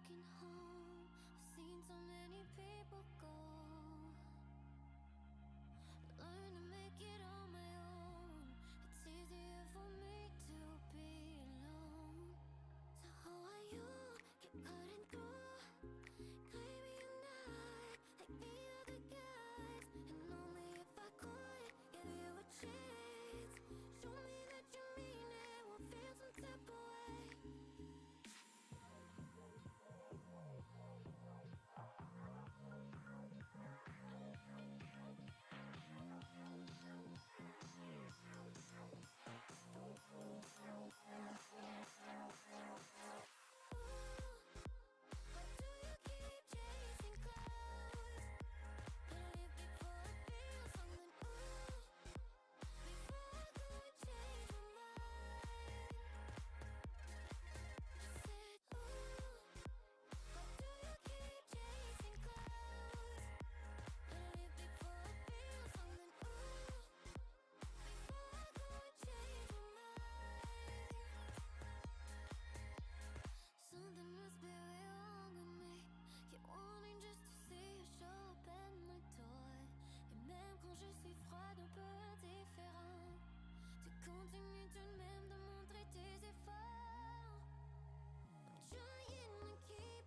walking home, I've seen so many people go. Learn to make it on my own. It's easier for me to be alone. So how are you? Keep cutting through, claiming you're not like the other guys. And only if I could give you a chance, show me that you mean it, we'll feel some type of way. Why do you keep chasing clouds? Better leave before I feel something. Before I go and change my mind. I said, why do you keep chasing clouds? Better leave before I feel something. Before I go and change my mind. Something must be wrong with me. Keep wanting just to see you show up at my door. Et même quand je suis froide, un peu indifférent, tu continues tout de même de montrer tes efforts. I'm trying to keep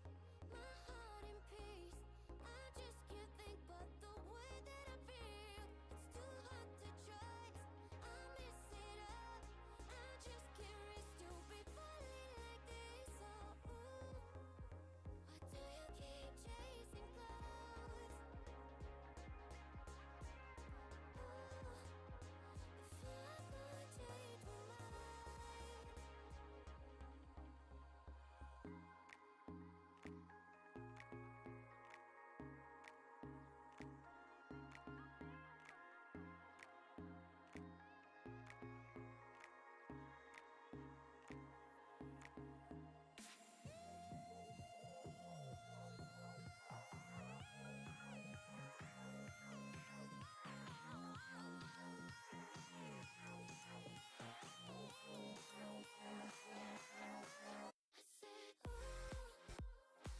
my heart in peace. I just can't think about the way that I feel. It's too hard to trust. I mess it up. I just can't risk to be falling like this. Oh, why do you keep chasing clouds? Before I go and change my mind.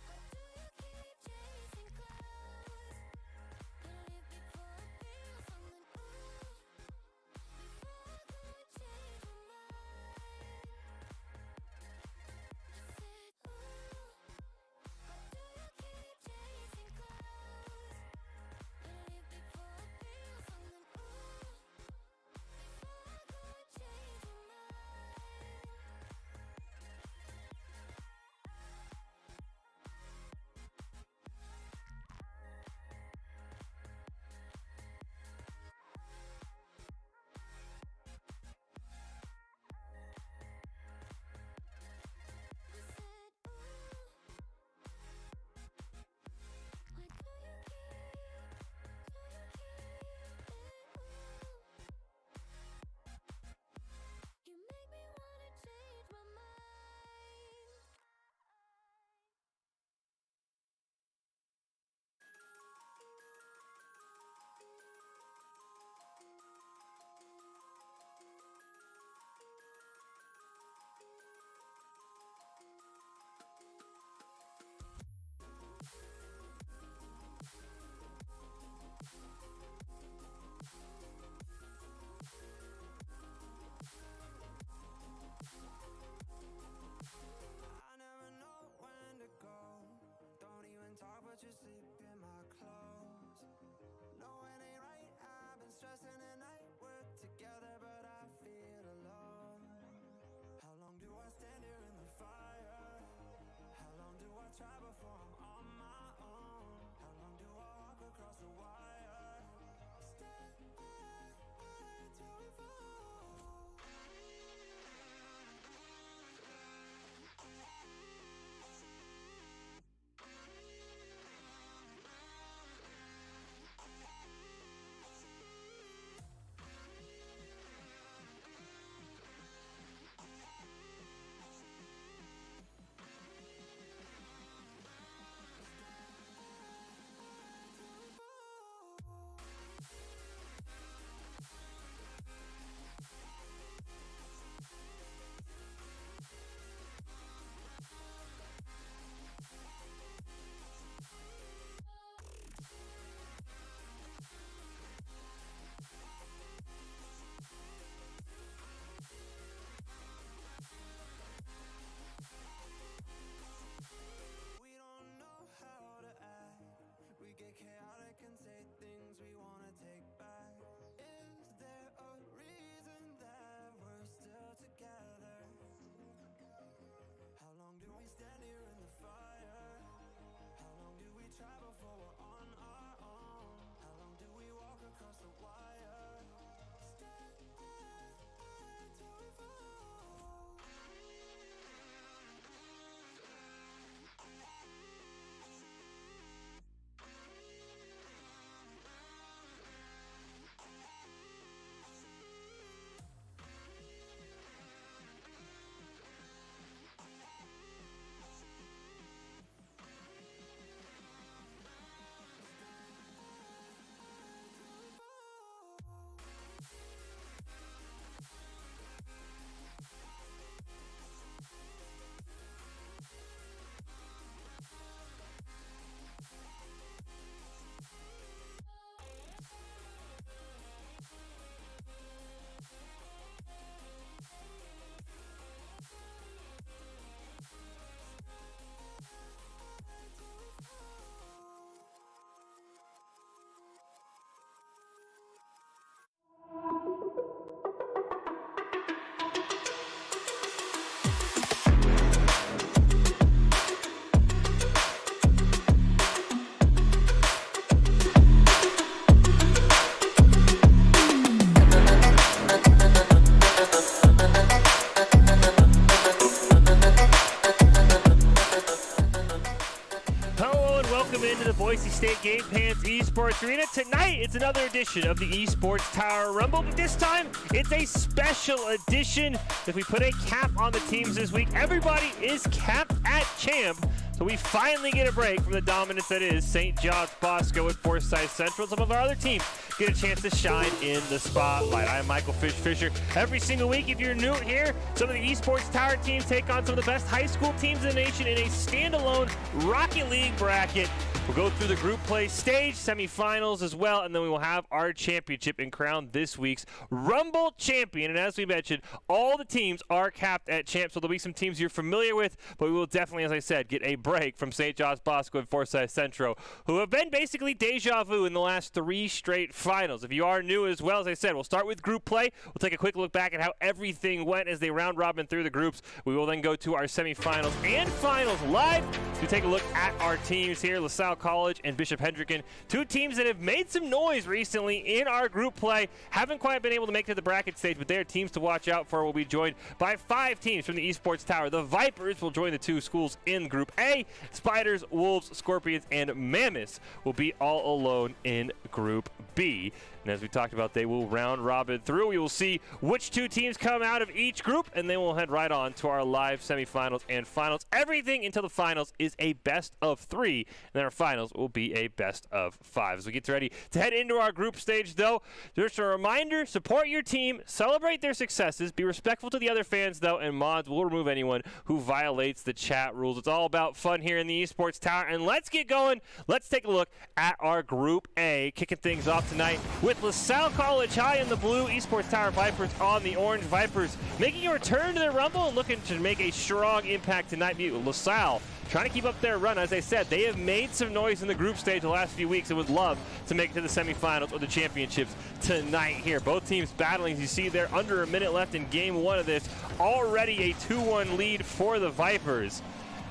I said, why do you keep chasing clouds? Better leave before I feel something. Before I go and change my mind. I said, why do you keep chasing clouds? Better leave before I feel something. Before I go and change my mind. I said, why do you keep it? You make me wanna change my mind. I never know when to go. Don't even talk, but you sleep in my clothes. No, it ain't right. I've been stressing at night. We're together, but I feel alone. How long do I stand here in the fire? How long do I try before I'm on my own? How long do I walk across the wire? Stay till we fall. State Game Pants Esports Arena. Tonight, it's another edition of the Esports Tower Rumble, but this time, it's a special edition. If we put a cap on the teams this week, everybody is capped at champ. So we finally get a break from the dominance that is St. John's Bosco and Forsyth Central. Some of our other teams get a chance to shine in the spotlight. I'm Michael Fisher. Every single week, if you're new here, some of the Esports Tower teams take on some of the best high school teams in the nation in a standalone Rocket League bracket. We'll go through the group play stage, semifinals as well, and then we will have our championship and crown this week's Rumble champion. And as we mentioned, all the teams are capped at champ, so there'll be some teams you're familiar with, but we will definitely, as I said, get a break from St. John's Bosco and Forsyth Central, who have been basically deja vu in the last 3 straight finals. If you are new as well, as I said, we'll start with group play. We'll take a quick look back at how everything went as they round robin through the groups. We will then go to our semifinals and finals live to take a look at our teams here. LaSalle College and Bishop Hendricken, 2 teams that have made some noise recently in our group play. Haven't quite been able to make it to the bracket stage, but they're teams to watch out for. We'll be joined by 5 teams from the Esports Tower. The Vipers will join the 2 schools in Group A. Spiders, Wolves, Scorpions, and Mammoths will be all alone in Group B. And as we talked about, they will round robin through. We will see which 2 teams come out of each group, and then we'll head right on to our live semifinals and finals. Everything until the finals is a best of 3, and then our finals will be a best of 5. As we get ready to head into our group stage, though, just a reminder, support your team, celebrate their successes, be respectful to the other fans, though, and mods will remove anyone who violates the chat rules. It's all about fun here in the Esports Tower, and let's get going. Let's take a look at our Group A, kicking things off tonight with LaSalle College High in the blue, Esports Tower Vipers on the orange. Vipers making a return to their Rumble and looking to make a strong impact tonight. LaSalle trying to keep up their run. As I said, they have made some noise in the group stage the last few weeks and would love to make it to the semifinals or the championships tonight here. Both teams battling, as you see there, under a minute left in game 1 of this. Already a 2-1 lead for the Vipers.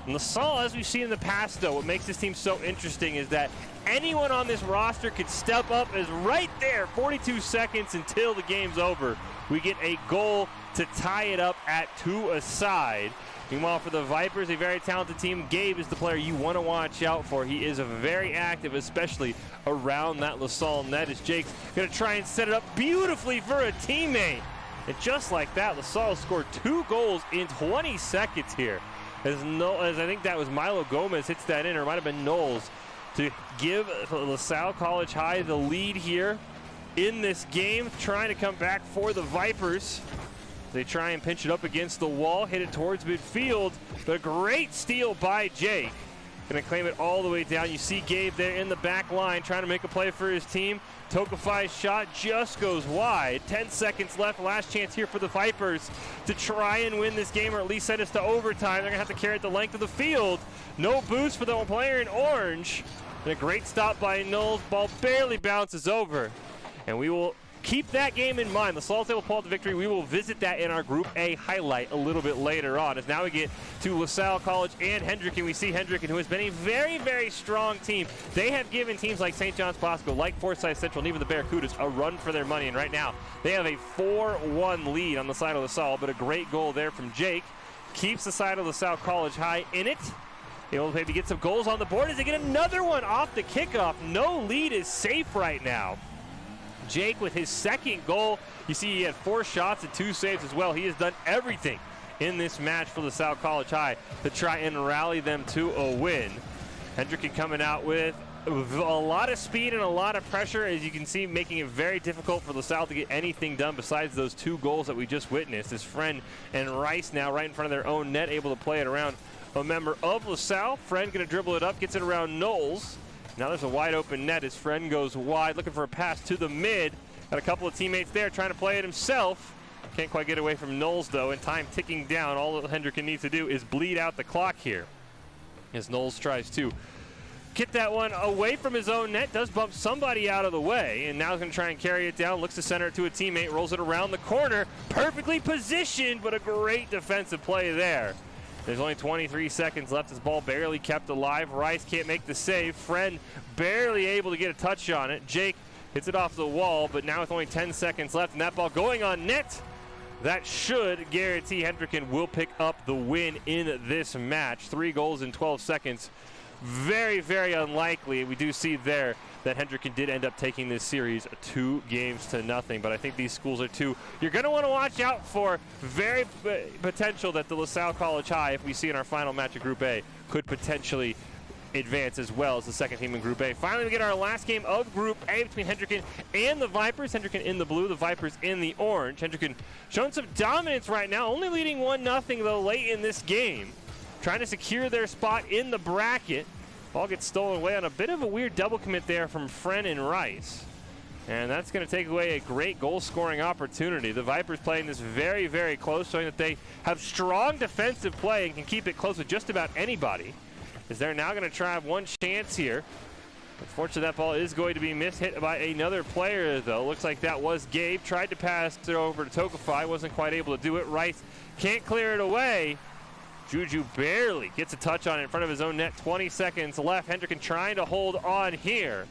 And LaSalle, as we've seen in the past, though, what makes this team so interesting is that anyone on this roster could step up as right there, 42 seconds until the game's over. We get a goal to tie it up at 2 aside. Meanwhile, for the Vipers, a very talented team, Gabe is the player you want to watch out for. He is very active, especially around that LaSalle net, as Jake's going to try and set it up beautifully for a teammate. And just like that, LaSalle scored 2 goals in 20 seconds here. As I think that was Milo Gomez hits that in, or it might have been Knowles, to give LaSalle College High the lead here in this game, trying to come back for the Vipers. They try and pinch it up against the wall, hit it towards midfield. The great steal by Jake. Going to claim it all the way down. You see Gabe there in the back line trying to make a play for his team. Tokafai's shot just goes wide. 10 seconds left. Last chance here for the Vipers to try and win this game, or at least send us to overtime. They're going to have to carry it the length of the field. No boost for the player in orange. And a great stop by Knowles. Ball barely bounces over. And we will keep that game in mind. LaSalle will pull out the victory. We will visit that in our Group A highlight a little bit later on. As now we get to LaSalle College and Hendricken. We see Hendricken, who has been a very, very strong team. They have given teams like St. John's Bosco, like Forsyth Central, and even the Barracudas a run for their money. And right now, they have a 4-1 lead on the side of LaSalle, but a great goal there from Jake. Keeps the side of LaSalle College High in it. Able to maybe get some goals on the board as they get another one off the kickoff. No lead is safe right now. Jake with his 2nd goal. You see he had 4 shots and 2 saves as well. He has done everything in this match for LaSalle College High to try and rally them to a win. Hendricken coming out with a lot of speed and a lot of pressure, as you can see, making it very difficult for LaSalle to get anything done besides those 2 goals that we just witnessed. His friend and Rice now right in front of their own net, able to play it around a member of LaSalle. Friend going to dribble it up, gets it around Knowles. Now there's a wide open net. His friend goes wide, looking for a pass to the mid. Got a couple of teammates there trying to play it himself. Can't quite get away from Knowles, though, and time ticking down. All that Hendricken needs to do is bleed out the clock here, as Knowles tries to get that one away from his own net. Does bump somebody out of the way, and now he's going to try and carry it down. Looks to center it to a teammate, rolls it around the corner. Perfectly positioned, but a great defensive play there. There's only 23 seconds left. This ball barely kept alive. Rice can't make the save. Friend barely able to get a touch on it. Jake hits it off the wall, but now with only 10 seconds left and that ball going on net, that should guarantee Hendricken will pick up the win in this match. 3 goals in 12 seconds very, very unlikely. We do see there that Hendricken did end up taking this series 2-0, but I think these schools are two you're going to want to watch out for. Very potential that the LaSalle College High, if we see in our final match of Group A, could potentially advance as well as the second team in Group A. Finally, we get our last game of Group A between Hendricken and the Vipers. Hendricken in the blue, the Vipers in the orange. Hendricken showing some dominance right now, only leading 1-0 though late in this game, trying to secure their spot in the bracket. Ball gets stolen away on a bit of a weird double commit there from Friend and Rice. And that's going to take away a great goal-scoring opportunity. The Vipers playing this very, very close, showing that they have strong defensive play and can keep it close with just about anybody. As they're now going to try one chance here. Unfortunately, that ball is going to be mishit by another player, though. Looks like that was Gabe. Tried to pass it over to Tokafai. Wasn't quite able to do it. Rice can't clear it away. Juju barely gets a touch on it in front of his own net. 20 seconds left. Hendricken trying to hold on here.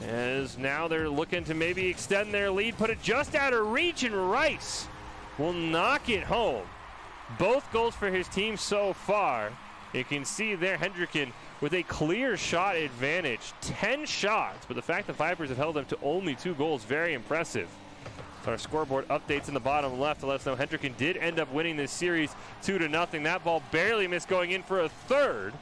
As now they're looking to maybe extend their lead. Put it just out of reach, and Rice will knock it home. Both goals for his team so far. You can see there Hendricken with a clear shot advantage. 10 shots, but the fact the Vipers have held them to only 2 goals, very impressive. Our scoreboard updates in the bottom left to let us know Hendricken did end up winning this series 2-0. That ball barely missed going in for a third,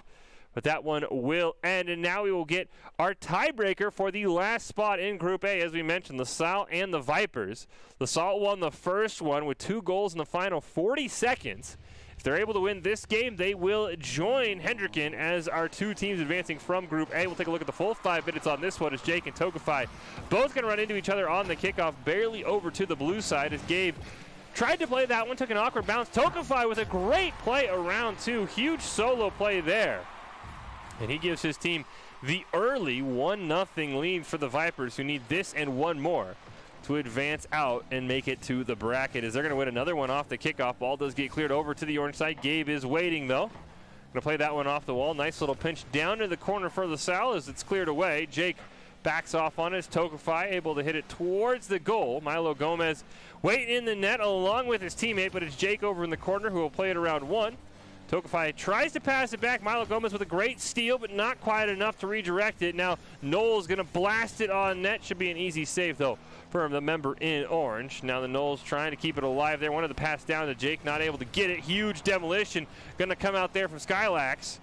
but that one will end. And now we will get our tiebreaker for the last spot in Group A. As we mentioned, LaSalle and the Vipers. LaSalle won the first one with 2 goals in the final 40 seconds. If they're able to win this game, they will join Hendricken as our 2 teams advancing from Group A. We'll take a look at the full 5 minutes on this one as Jake and Tokafai both going to run into each other on the kickoff, barely over to the blue side as Gabe tried to play that one, took an awkward bounce. Tokafai with a great play around 2. Huge solo play there. And he gives his team the early 1-0 lead for the Vipers, who need this and one more to advance out and make it to the bracket, as they're going to win another one off the kickoff. Ball does get cleared over to the orange side. Gabe is waiting, though. Going to play that one off the wall. Nice little pinch down to the corner for LaSalle as it's cleared away. Jake backs off on it. Tokafai able to hit it towards the goal. Milo Gomez waiting in the net along with his teammate, but it's Jake over in the corner who will play it around 1. Tokafai tries to pass it back. Milo Gomez with a great steal, but not quite enough to redirect it. Now Knowles going to blast it on net. Should be an easy save, though, for the member in orange. Now the Knowles trying to keep it alive there. Wanted to pass down to Jake, not able to get it. Huge demolition going to come out there from Skylax.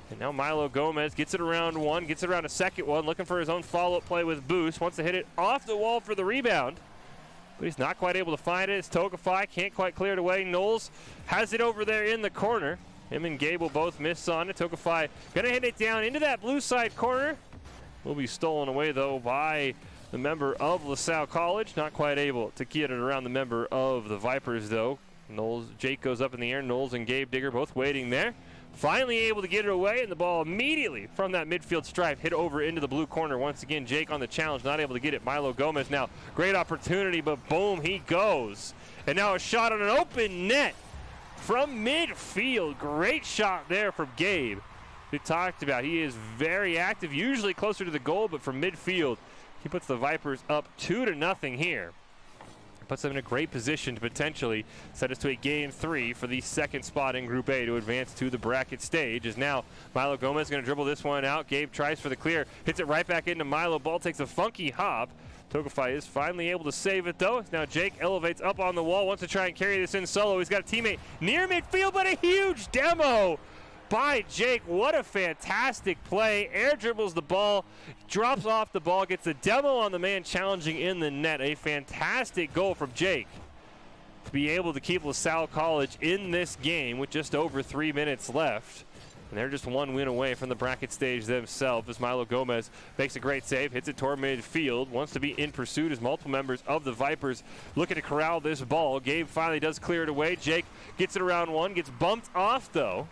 And now Milo Gomez gets it around 1, gets it around a second one, looking for his own follow-up play with Boost. Wants to hit it off the wall for the rebound, but he's not quite able to find it. It's Tokafai, can't quite clear it away. Knowles has it over there in the corner. Him and Gabe will both miss on it. Tokafai going to hit it down into that blue side corner. Will be stolen away, though, by the member of LaSalle College. Not quite able to get it around the member of the Vipers, though. Knowles, Jake goes up in the air. Knowles and Gabe Digger both waiting there. Finally able to get it away, and the ball immediately from that midfield stripe hit over into the blue corner. Once again, Jake on the challenge, not able to get it. Milo Gomez now, great opportunity, but boom, he goes. And now a shot on an open net from midfield. Great shot there from Gabe. We talked about he is very active, usually closer to the goal, but from midfield, he puts the Vipers up 2-0 here. Puts them in a great position to potentially set us to a game 3 for the second spot in Group A to advance to the bracket stage. As now Milo Gomez going to dribble this one out. Gabe tries for the clear, hits it right back into Milo. Ball takes a funky hop. Tokafai is finally able to save it, though. Now Jake elevates up on the wall, wants to try and carry this in solo. He's got a teammate near midfield, but a huge demo by Jake. What a fantastic play. Air dribbles the ball, drops off the ball, gets a demo on the man challenging in the net. A fantastic goal from Jake to be able to keep LaSalle College in this game with just over 3 minutes left. And they're just one win away from the bracket stage themselves, as Milo Gomez makes a great save, hits it toward midfield, wants to be in pursuit as multiple members of the Vipers looking to corral this ball. Gabe finally does clear it away. Jake gets it around 1, gets bumped off, though.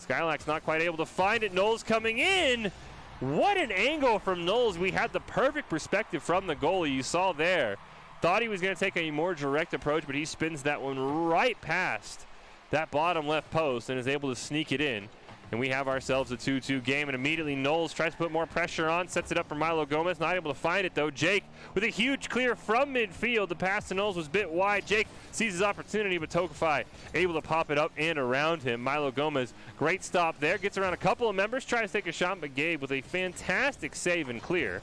Skylax not quite able to find it. Knowles coming in. What an angle from Knowles. We had the perfect perspective from the goalie. You saw there. Thought he was going to take a more direct approach, but he spins that one right past that bottom left post and is able to sneak it in. And we have ourselves a 2-2 game, and immediately Knowles tries to put more pressure on, sets it up for Milo Gomez, not able to find it though. Jake with a huge clear from midfield. The pass to Knowles was a bit wide. Jake sees his opportunity, but Tokafai able to pop it up and around him. Milo Gomez, great stop there, gets around a couple of members, tries to take a shot, but Gabe with a fantastic save and clear.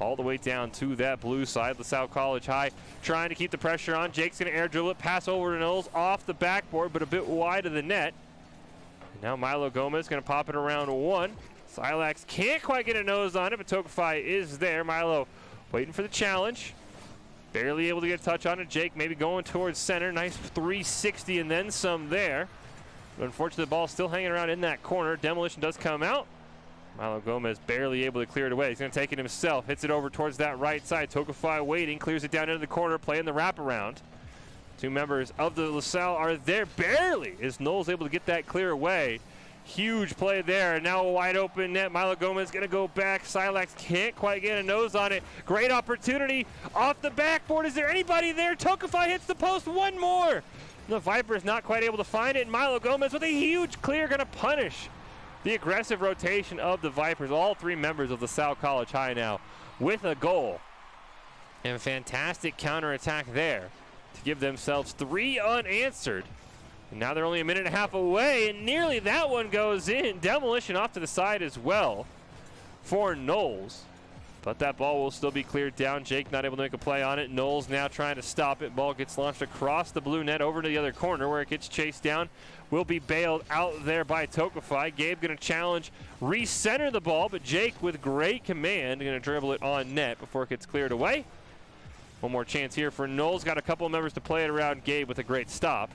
All the way down to that blue side. LaSalle College High trying to keep the pressure on. Jake's going to air dribble it, pass over to Knowles off the backboard, but a bit wide of the net. Now Milo Gomez going to pop it around one. Silax can't quite get a nose on it, but Tokafai is there. Milo waiting for the challenge. Barely able to get a touch on it. Jake maybe going towards center. Nice 360 and then some there. But unfortunately, the ball's still hanging around in that corner. Demolition does come out. Milo Gomez barely able to clear it away. He's going to take it himself. Hits it over towards that right side. Tokafai waiting. Clears it down into the corner, playing the wraparound. Two members of the LaSalle are there barely as Knowles able to get that clear away. Huge play there. Now a wide open net. Milo Gomez going to go back. Silax can't quite get a nose on it. Great opportunity off the backboard. Is there anybody there? Tokafai hits the post. One more. The Vipers not quite able to find it. Milo Gomez with a huge clear going to punish the aggressive rotation of the Vipers. All three members of LaSalle College High now with a goal. And a fantastic counterattack there to give themselves 3 unanswered. And now they're only a minute and a half away, and nearly that one goes in. Demolition off to the side as well for Knowles. But that ball will still be cleared down. Jake not able to make a play on it. Knowles now trying to stop it. Ball gets launched across the blue net over to the other corner where it gets chased down. Will be bailed out there by Tokafai. Gabe going to challenge, recenter the ball, but Jake with great command going to dribble it on net before it gets cleared away. One more chance here for Knowles. Got a couple of members to play it around Gabe with a great stop.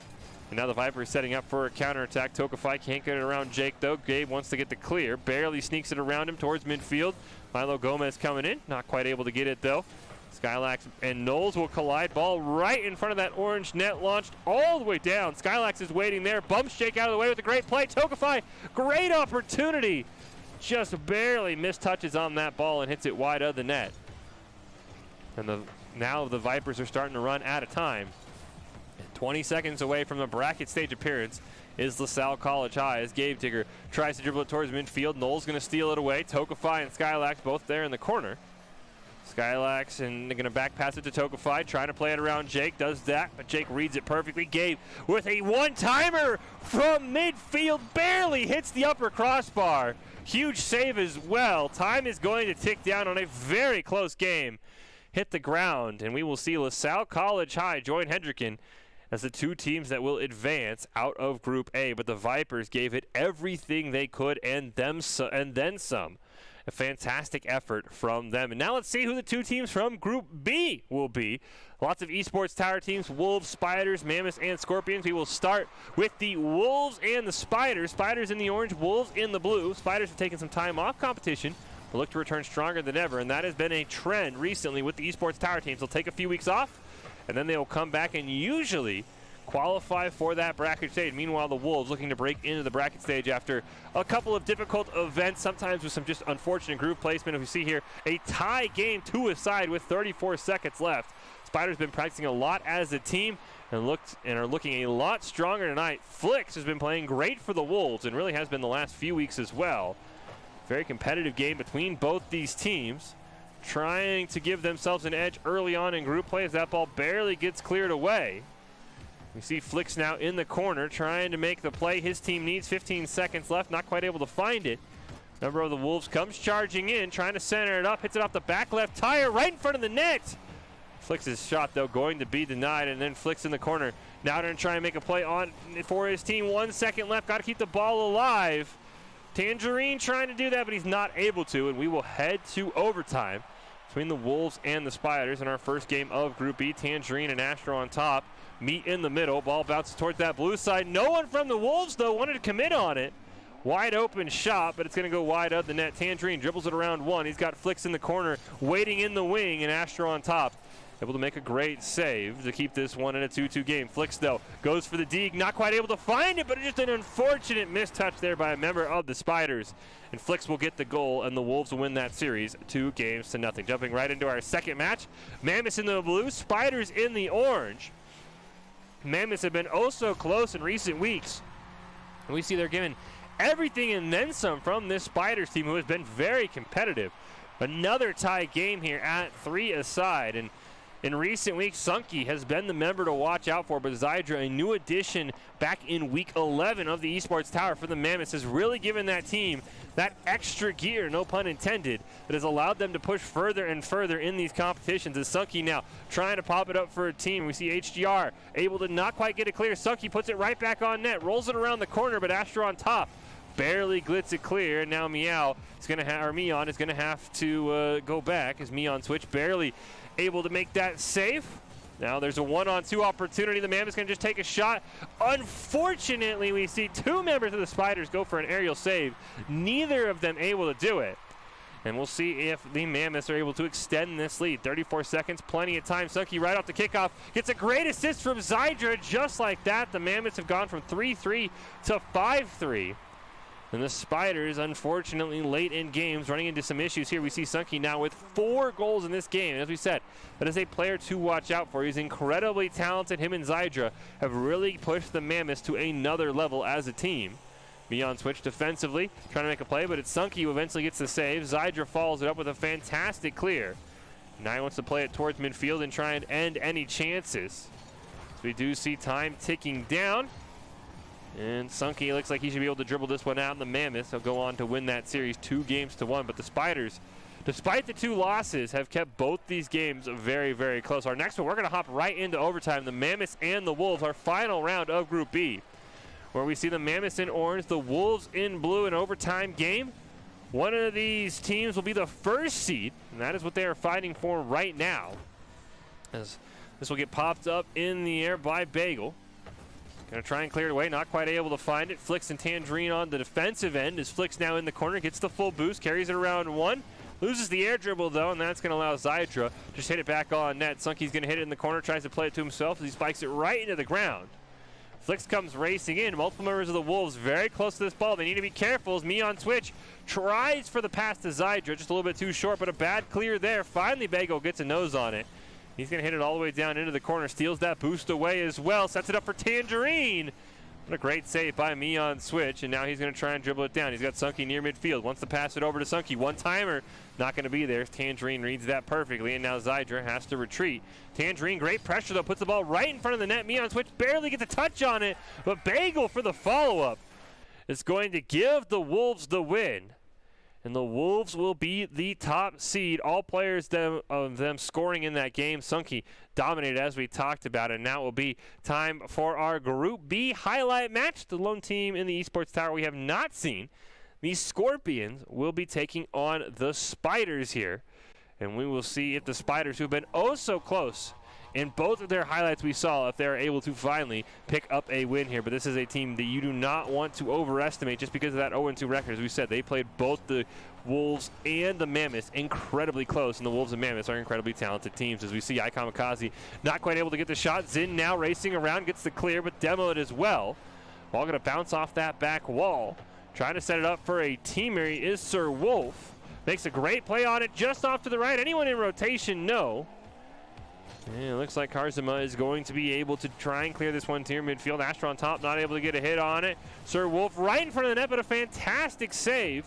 And now the Vipers setting up for a counterattack. Tokafai can't get it around Jake, though. Gabe wants to get the clear. Barely sneaks it around him towards midfield. Milo Gomez coming in. Not quite able to get it, though. Skylax and Knowles will collide. Ball right in front of that orange net. Launched all the way down. Skylax is waiting there. Bumps Jake out of the way with a great play. Tokafai, great opportunity. Just barely mistouches on that ball and hits it wide of the net. And now the Vipers are starting to run out of time. 20 seconds away from the bracket stage appearance is LaSalle College High as Gabe Tigger tries to dribble it towards midfield. Knowles going to steal it away. Tokafai and Skylax both there in the corner. Skylax and they're going to back pass it to Tokafai, trying to play it around Jake. Does that, but Jake reads it perfectly. Gabe with a one-timer from midfield. Barely hits the upper crossbar. Huge save as well. Time is going to tick down on a very close game. Hit the ground, and we will see LaSalle College High join Hendricken as the two teams that will advance out of Group A. But the Vipers gave it everything they could and then some. A fantastic effort from them. And now let's see who the two teams from Group B will be. Lots of esports tower teams, Wolves, Spiders, Mammoths, and Scorpions. We will start with the Wolves and the Spiders. Spiders in the orange, Wolves in the blue. Spiders have taken some time off competition, but look to return stronger than ever, and that has been a trend recently with the esports tower teams. They'll take a few weeks off, and then they will come back and usually qualify for that bracket stage. Meanwhile, the Wolves looking to break into the bracket stage after a couple of difficult events, sometimes with some just unfortunate group placement. If we see here, a tie game 2-a-side with 34 seconds left. Spiders been practicing a lot as a team and are looking a lot stronger tonight. Flix has been playing great for the Wolves and really has been the last few weeks as well. Very competitive game between both these teams, trying to give themselves an edge early on in group play as that ball barely gets cleared away. We see Flix now in the corner trying to make the play his team needs. 15 seconds left, not quite able to find it. Member of the Wolves comes charging in, trying to center it up, hits it off the back left tire right in front of the net. Flix's shot, though, going to be denied, and then Flix in the corner. Now going to try and make a play on for his team. 1 second left, got to keep the ball alive. Tangerine trying to do that, but he's not able to, and we will head to overtime between the Wolves and the Spiders in our first game of Group B. Tangerine and Astro on top meet in the middle. Ball bounces towards that blue side. No one from the Wolves, though, wanted to commit on it. Wide open shot, but it's going to go wide of the net. Tangerine dribbles it around one. He's got Flix in the corner, waiting in the wing, and Astro on top. Able to make a great save to keep this one in a 2-2 game. Flix, though, goes for the dig. Not quite able to find it, but just an unfortunate mistouch there by a member of the Spiders. And Flix will get the goal, and the Wolves will win that series 2-0. Jumping right into our second match. Mammoths in the blue, Spiders in the orange. Mammoths have been oh so close in recent weeks. And we see they're given everything and then some from this Spiders team, who has been very competitive. Another tie game here at 3 aside, and in recent weeks, Sunky has been the member to watch out for, but Zydra, a new addition back in week 11 of the Esports Tower for the Mammoths, has really given that team that extra gear, no pun intended, that has allowed them to push further and further in these competitions. As Sunky now trying to pop it up for a team. We see HDR able to not quite get it clear. Sunky puts it right back on net, rolls it around the corner, but Astro on top barely glitz it clear. And now Meow is going to have, or Meon is going to have to go back as Meon switch barely able to make that save. Now there's a 1-on-2 opportunity. The Mammoth's going to just take a shot. Unfortunately, we see 2 members of the Spiders go for an aerial save. Neither of them able to do it. And we'll see if the Mammoths are able to extend this lead. 34 seconds, plenty of time. Sunky right off the kickoff gets a great assist from Zydra. Just like that, the Mammoths have gone from 3-3 to 5-3. And the Spiders, unfortunately, late in games, running into some issues here. We see Sunky now with 4 goals in this game. And as we said, that is a player to watch out for. He's incredibly talented. Him and Zydra have really pushed the Mammoths to another level as a team. Meon switch defensively, trying to make a play, but it's Sunky who eventually gets the save. Zydra follows it up with a fantastic clear. Now he wants to play it towards midfield and try and end any chances. So we do see time ticking down. And Sunky looks like he should be able to dribble this one out, and the Mammoths will go on to win that series 2-1. But the Spiders, despite the 2 losses, have kept both these games very, very close. Our next one, we're going to hop right into overtime. The Mammoths and the Wolves, our final round of Group B, where we see the Mammoths in orange, the Wolves in blue, an overtime game. One of these teams will be the first seed, and that is what they are fighting for right now. As this will get popped up in the air by Bagel. Gonna try and clear it away, not quite able to find it. Flicks and Tangerine on the defensive end as Flicks now in the corner, gets the full boost, carries it around 1. Loses the air dribble though, and that's gonna allow Zydra to just hit it back on net. Sunky's gonna hit it in the corner, tries to play it to himself as he spikes it right into the ground. Flicks comes racing in. Multiple members of the Wolves very close to this ball. They need to be careful as Meon switch tries for the pass to Zydra, just a little bit too short, but a bad clear there. Finally, Bagel gets a nose on it. He's going to hit it all the way down into the corner, steals that boost away as well, sets it up for Tangerine. What a great save by Meon switch, and now he's going to try and dribble it down. He's got Sunky near midfield, wants to pass it over to Sunky. One-timer, not going to be there. Tangerine reads that perfectly, and now Zydra has to retreat. Tangerine, great pressure though, puts the ball right in front of the net. Meon switch barely gets a touch on it, but Bagel for the follow-up is going to give the Wolves the win. And the Wolves will be the top seed. All players of them scoring in that game. Sunky dominated as we talked about it. Now it will be time for our Group B highlight match. The lone team in the Esports Tower we have not seen. The Scorpions will be taking on the Spiders here. And we will see if the Spiders, who've been oh so close in both of their highlights we saw, if they're able to finally pick up a win here. But this is a team that you do not want to overestimate just because of that 0-2 record. As we said, they played both the Wolves and the Mammoths incredibly close, and the Wolves and Mammoths are incredibly talented teams. As we see iKamikaze not quite able to get the shot. Zin now racing around, gets the clear, but demoed as well. Ball going to bounce off that back wall. Trying to set it up for a teammate is Sir Wolf. Makes a great play on it just off to the right. Anyone in rotation? No. And it looks like Karzema is going to be able to try and clear this one to midfield. Astro on top, not able to get a hit on it. Sir Wolf right in front of the net, but a fantastic save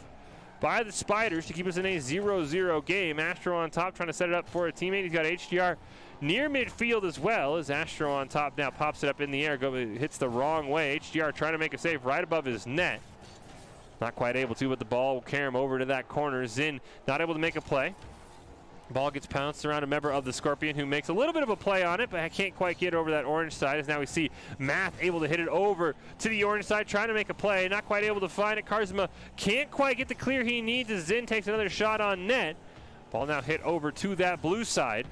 by the Spiders to keep us in a 0-0 game. Astro on top, trying to set it up for a teammate. He's got HDR near midfield as well, as Astro on top now pops it up in the air, hits the wrong way. HDR trying to make a save right above his net. Not quite able to, but the ball will carry him over to that corner. Zin not able to make a play. Ball gets pounced around a member of the Scorpion who makes a little bit of a play on it, but I can't quite get over that orange side. As now we see Math able to hit it over to the orange side, trying to make a play, not quite able to find it. Karzema can't quite get the clear he needs as Zin takes another shot on net. Ball now hit over to that blue side.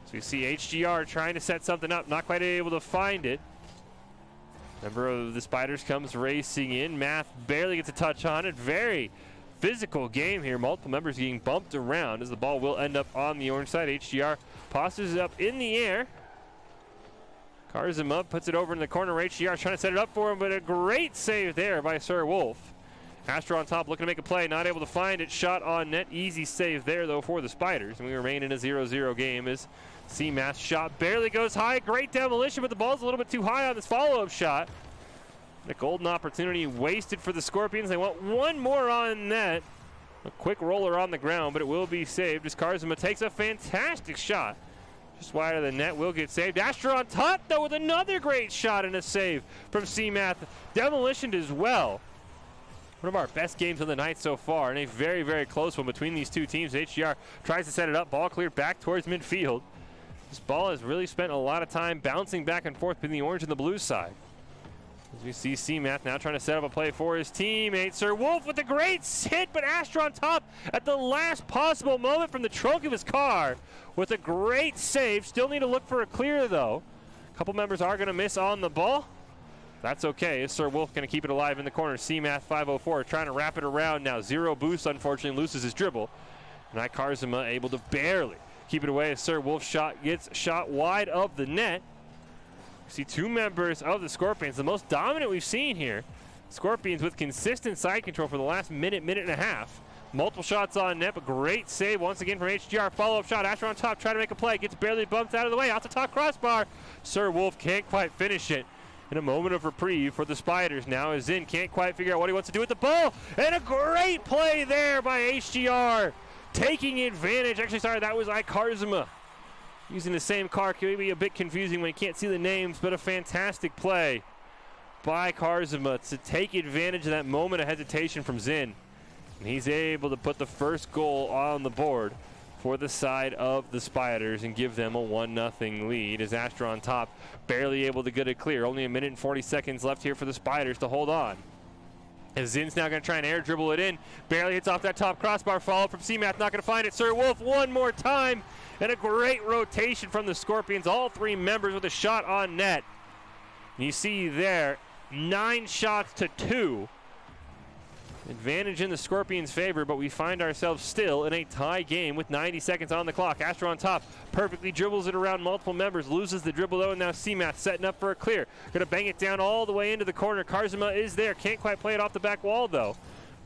So we see HGR trying to set something up, not quite able to find it. Member of the Spiders comes racing in. Math barely gets a touch on it. Very physical game here. Multiple members getting bumped around as the ball will end up on the orange side. HGR tosses it up in the air. Karzema puts it over in the corner. HGR trying to set it up for him, but a great save there by Sir Wolf. Astro on top looking to make a play, not able to find it. Shot on net. Easy save there though for the Spiders. And we remain in a 0-0 game as C-Mass shot barely goes high. Great demolition, but the ball's a little bit too high on this follow-up shot. A golden opportunity wasted for the Scorpions. They want one more on net. A quick roller on the ground, but it will be saved as Karzma takes a fantastic shot. Just wide of the net, will get saved. Astra on top, though, with another great shot and a save from C-Math. Demolitioned as well. One of our best games of the night so far, and a very, very close one between these two teams. HDR tries to set it up, ball cleared back towards midfield. This ball has really spent a lot of time bouncing back and forth between the orange and the blue side. As we see C-Math now trying to set up a play for his teammate. Sir Wolf with a great hit, but Astra on top at the last possible moment from the trunk of his car with a great save. Still need to look for a clear, though. A couple members are going to miss on the ball. That's okay. Is Sir Wolf going to keep it alive in the corner? C-Math 504 trying to wrap it around now. Zero boost, unfortunately, loses his dribble. And Karzma able to barely keep it away as Sir Wolf's shot gets shot wide of the net. We see two members of the Scorpions, the most dominant we've seen here. Scorpions with consistent side control for the last minute and a half. Multiple shots on net, but great save once again from HGR. Follow-up shot, Asher on top, trying to make a play. Gets barely bumped out of the way, out the top crossbar. Sir Wolf can't quite finish it. In a moment of reprieve for the Spiders now as Zin can't quite figure out what he wants to do with the ball. And a great play there by HGR. Taking advantage, actually sorry, that was Karzma. Using the same car can be a bit confusing when you can't see the names, but a fantastic play by Karzma to take advantage of that moment of hesitation from Zin. And he's able to put the first goal on the board for the side of the Spiders and give them a 1-0 lead as Astra on top, barely able to get it clear. Only a minute and 40 seconds left here for the Spiders to hold on. As Zin's now going to try and air dribble it in. Barely hits off that top crossbar. Follow from C-Math, not going to find it. Sir Wolf one more time. And a great rotation from the Scorpions. All three members with a shot on net. And you see there, 9 shots to 2. Advantage in the Scorpions' favor, but we find ourselves still in a tie game with 90 seconds on the clock. Astra on top, perfectly dribbles it around multiple members, loses the dribble though, and now C-Math setting up for a clear. Gonna bang it down all the way into the corner. Karzma is there, can't quite play it off the back wall though.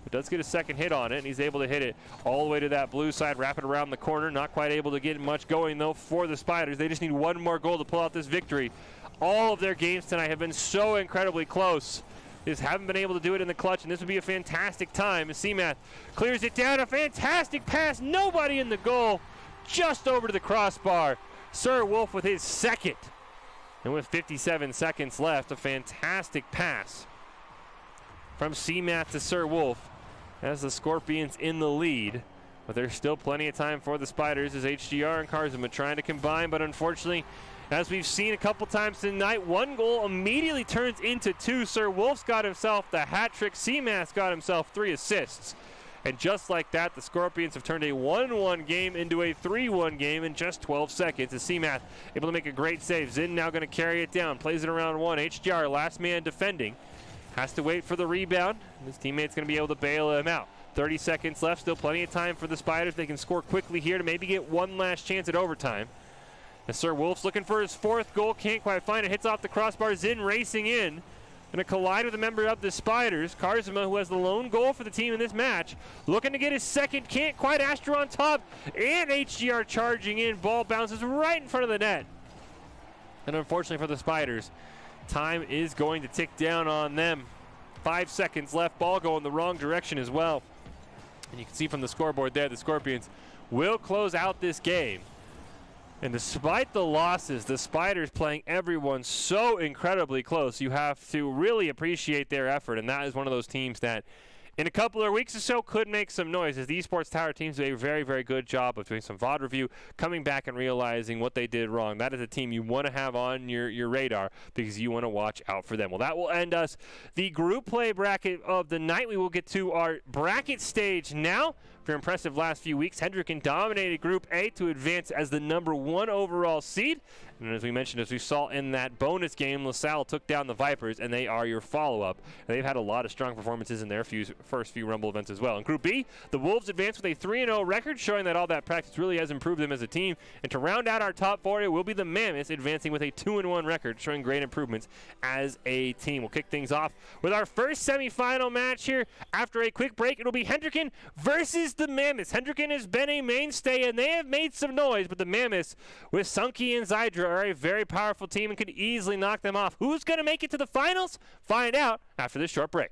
But does get a second hit on it, and he's able to hit it all the way to that blue side, wrap it around the corner. Not quite able to get much going though for the Spiders. They just need one more goal to pull out this victory. All of their games tonight have been so incredibly close. Just haven't been able to do it in the clutch, and this would be a fantastic time as C-Math clears it down. A fantastic pass, nobody in the goal, just over to the crossbar. Sir Wolf with his second, and with 57 seconds left, a fantastic pass from C-Math to Sir Wolf as the Scorpions in the lead. But there's still plenty of time for the Spiders as HGR and Karzma trying to combine, but unfortunately, as we've seen a couple times tonight, one goal immediately turns into 2. Sir Wolf's got himself the hat trick. C-Math's got himself 3 assists. And just like that, the Scorpions have turned a 1-1 game into a 3-1 game in just 12 seconds. As C-Math able to make a great save. Zin now going to carry it down. Plays it around 1. HGR, last man defending. Has to wait for the rebound. His teammate's going to be able to bail him out. 30 seconds left. Still plenty of time for the Spiders. They can score quickly here to maybe get one last chance at overtime. And Sir Wolf's looking for his 4th goal. Can't quite find it. Hits off the crossbar. Zin racing in. Going to collide with a member of the Spiders. Karzma, who has the lone goal for the team in this match. Looking to get his second. Can't quite. Astra on top. And HGR charging in. Ball bounces right in front of the net. And unfortunately for the Spiders, time is going to tick down on them. 5 seconds left. Ball going the wrong direction as well. And you can see from the scoreboard there, the Scorpions will close out this game. And despite the losses, the Spiders playing everyone so incredibly close, you have to really appreciate their effort. And that is one of those teams that in a couple of weeks or so could make some noise, as the Esports Tower teams do a very, very good job of doing some VOD review, coming back and realizing what they did wrong. That is a team you want to have on your radar because you want to watch out for them. Well, that will end us the group play bracket of the night. We will get to our bracket stage now. For impressive last few weeks, Hendricken dominated Group A to advance as the #1 overall seed. And as we mentioned, as we saw in that bonus game, LaSalle took down the Vipers, and they are your follow-up. They've had a lot of strong performances in their first few Rumble events as well. In Group B, the Wolves advanced with a 3-0 record, showing that all that practice really has improved them as a team. And to round out our top 4, it will be the Mammoths advancing with a 2-1 record, showing great improvements as a team. We'll kick things off with our first semifinal match here. After a quick break, it'll be Hendricken versus the Mammoths. Hendricken has been a mainstay, and they have made some noise, but the Mammoths with Sunky and Zydra are a very powerful team and could easily knock them off. Who's going to make it to the finals? Find out after this short break.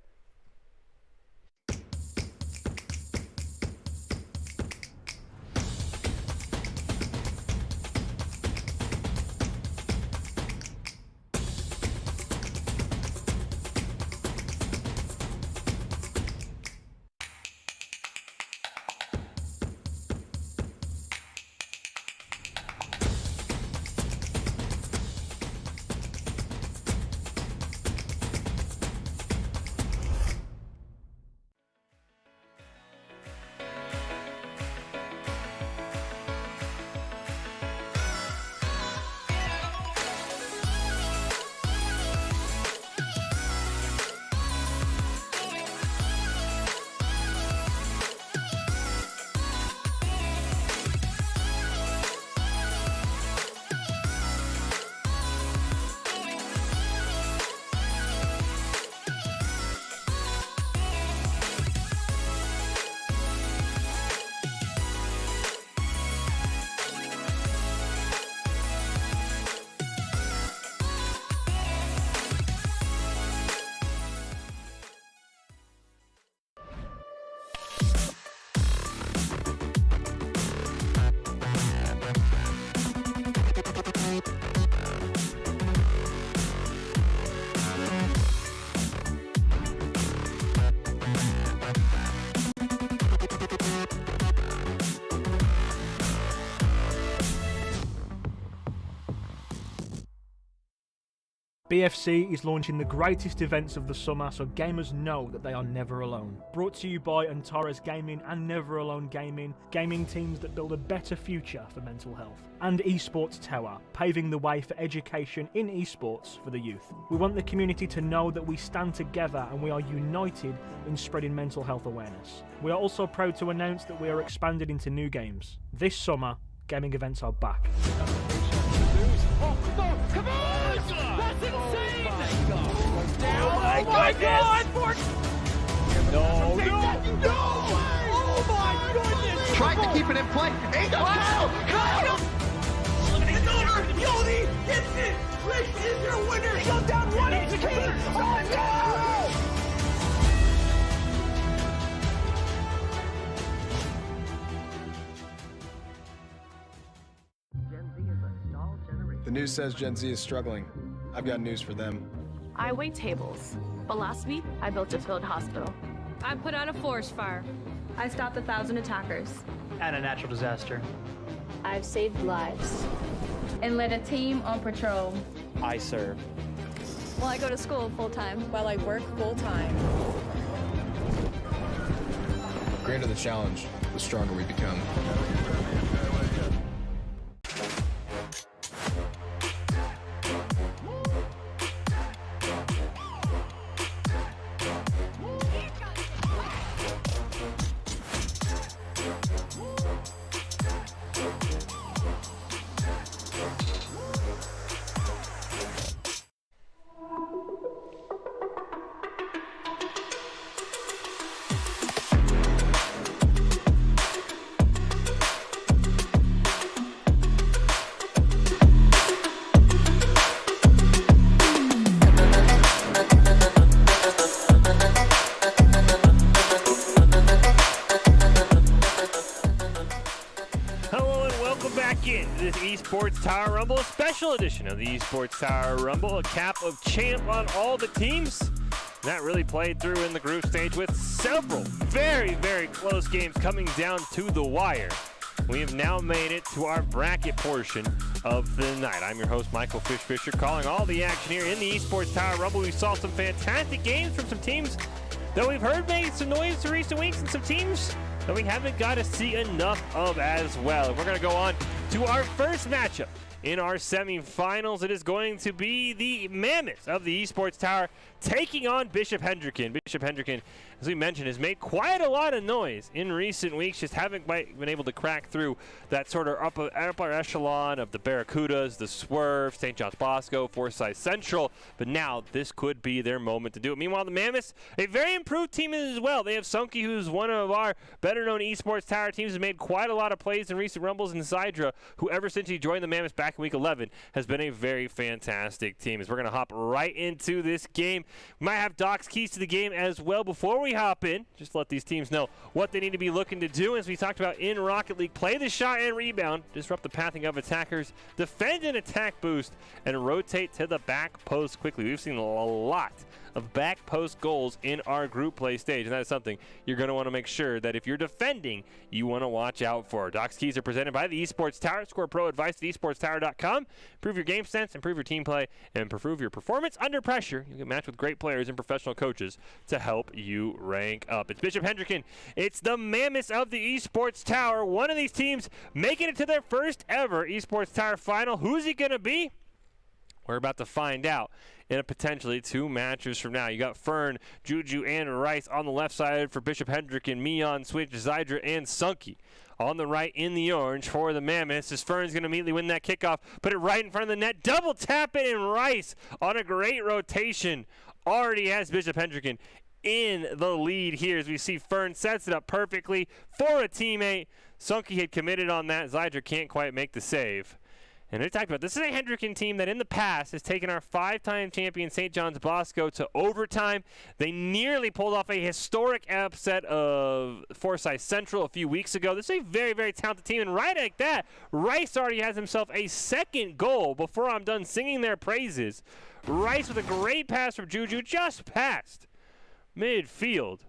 BFC is launching the greatest events of the summer, so gamers know that they are never alone. Brought to you by Antares Gaming and Never Alone Gaming, gaming teams that build a better future for mental health. And Esports Tower, paving the way for education in esports for the youth. We want the community to know that we stand together and we are united in spreading mental health awareness. We are also proud to announce that we are expanded into new games. This summer, gaming events are back. Oh, no, come on! That's insane! Oh my God! No! Oh my goodness! Tried to keep it in play. Ain't Kyle! It's over! Yodi gets it! Rick is your winner! He goes down 1 HP! Oh no! The news says Gen Z is struggling. I've got news for them. I wait tables, but last week I built a field hospital. I put out a forest fire. I stopped 1,000 attackers. And a natural disaster. I've saved lives. And led a team on patrol. I serve. Well, I go to school full-time. While I work full-time. The greater the challenge, the stronger we become. This Esports Tower Rumble, a special edition of the Esports Tower Rumble, a cap of champ on all the teams. That really played through in the group stage with several very, very close games coming down to the wire. We have now made it to our bracket portion of the night. I'm your host, Michael Fisher, calling all the action here in the Esports Tower Rumble. We saw some fantastic games from some teams that we've heard made some noise in recent weeks, and some teams that we haven't got to see enough of as well. And we're going to go on to our first matchup in our semifinals. It is going to be the Mammoths of the Esports Tower taking on Bishop Hendricken. Bishop Hendricken, as we mentioned, has made quite a lot of noise in recent weeks, just haven't been able to crack through that sort of upper echelon of the Barracudas, the Swerve, St. John's Bosco, Forsyth Central, but now this could be their moment to do it. Meanwhile, the Mammoths, a very improved team as well. They have Sunky, who's one of our better-known Esports Tower teams, has made quite a lot of plays in recent Rumbles, and Zydra, who ever since he joined the Mammoths back in Week 11, has been a very fantastic team. As we're going to hop right into this game, we might have Doc's keys to the game as well. Before we hop in, just let these teams know what they need to be looking to do. As we talked about in Rocket League, play the shot and rebound, disrupt the pathing of attackers, defend an attack boost, and rotate to the back post quickly. We've seen a lot of back post goals in our group play stage, and that is something you're going to want to make sure that if you're defending, you want to watch out for. Doc's keys are presented by the Esports Tower. Score pro advice at esportstower.com. Improve your game sense, improve your team play, and improve your performance under pressure. You'll get matched with great players and professional coaches to help you rank up. It's Bishop Hendricken. It's the Mammoths of the Esports Tower. One of these teams making it to their first ever Esports Tower final. Who's he going to be? We're about to find out in a potentially 2 matches from now. You got Fern, Juju, and Rice on the left side for Bishop Hendricken, Mion, Switch, Zydra, and Sunky. On the right in the orange for the Mammoths, as Fern's going to immediately win that kickoff, put it right in front of the net, double tap it, and Rice on a great rotation already has Bishop Hendricken in the lead here, as we see Fern sets it up perfectly for a teammate. Sunky had committed on that. Zydra can't quite make the save. And they talked about this is a Hendricken team that in the past has taken our 5-time champion St. John's Bosco to overtime. They nearly pulled off a historic upset of Forsyth Central a few weeks ago. This is a very, very talented team. And right like that, Rice already has himself a second goal before I'm done singing their praises. Rice with a great pass from Juju just past midfield.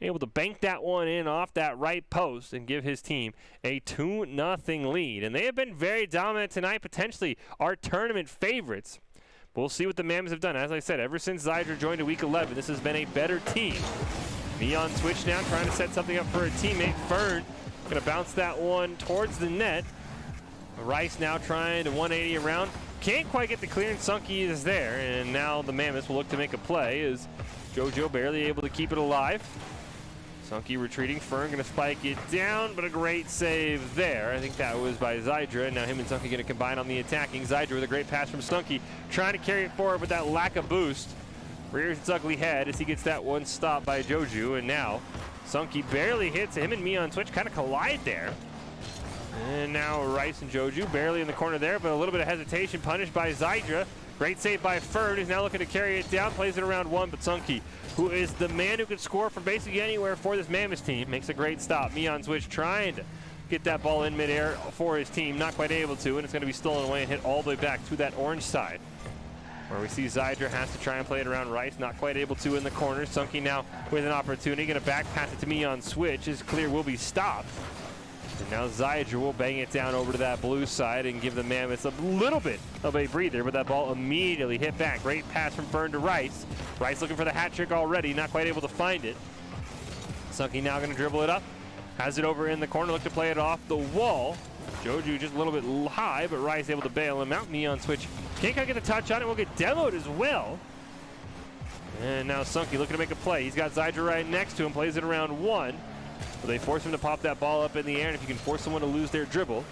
Able to bank that one in off that right post and give his team a 2-0 lead. And they have been very dominant tonight, potentially our tournament favorites. We'll see what the Mammoths have done. As I said, ever since Zydra joined in Week 11, this has been a better team. Neon switch now, trying to set something up for a teammate. Fern going to bounce that one towards the net. Rice now trying to 180 around. Can't quite get the clearance. Sunky is there. And now the Mammoths will look to make a play as JoJo barely able to keep it alive. Sunky retreating, Fern going to spike it down, but a great save there. I think that was by Zydra. Now him and Sunky going to combine on the attacking. Zydra with a great pass from Sunky, trying to carry it forward with that lack of boost. Rears its ugly head as he gets that one stopped by Joju, and now Sunky barely hits him, and Mion Switch kind of collide there. And now Rice and Joju barely in the corner there, but a little bit of hesitation punished by Zydra. Great save by Fern, who's now looking to carry it down, plays it around one, but Sunky, who is the man who can score from basically anywhere for this Mammoths team, makes a great stop. Mion Switch trying to get that ball in midair for his team, not quite able to, and it's going to be stolen away and hit all the way back to that orange side, where we see Zydra has to try and play it around Rice, not quite able to in the corner. Sunky now with an opportunity, going to back pass it to Mion Switch. His clear will be stopped. And now Zydra will bang it down over to that blue side and give the Mammoths a little bit of a breather, but that ball immediately hit back. Great pass from Fern to Rice. Rice looking for the hat trick already, not quite able to find it. Sunky now going to dribble it up. Has it over in the corner, look to play it off the wall. Joju just a little bit high, but Rice able to bail him out. Mion Switch can't quite get the touch on it, will get demoed as well. And now Sunky looking to make a play. He's got Zydra right next to him, plays it around one. But they force him to pop that ball up in the air, and if you can force someone to lose their dribble,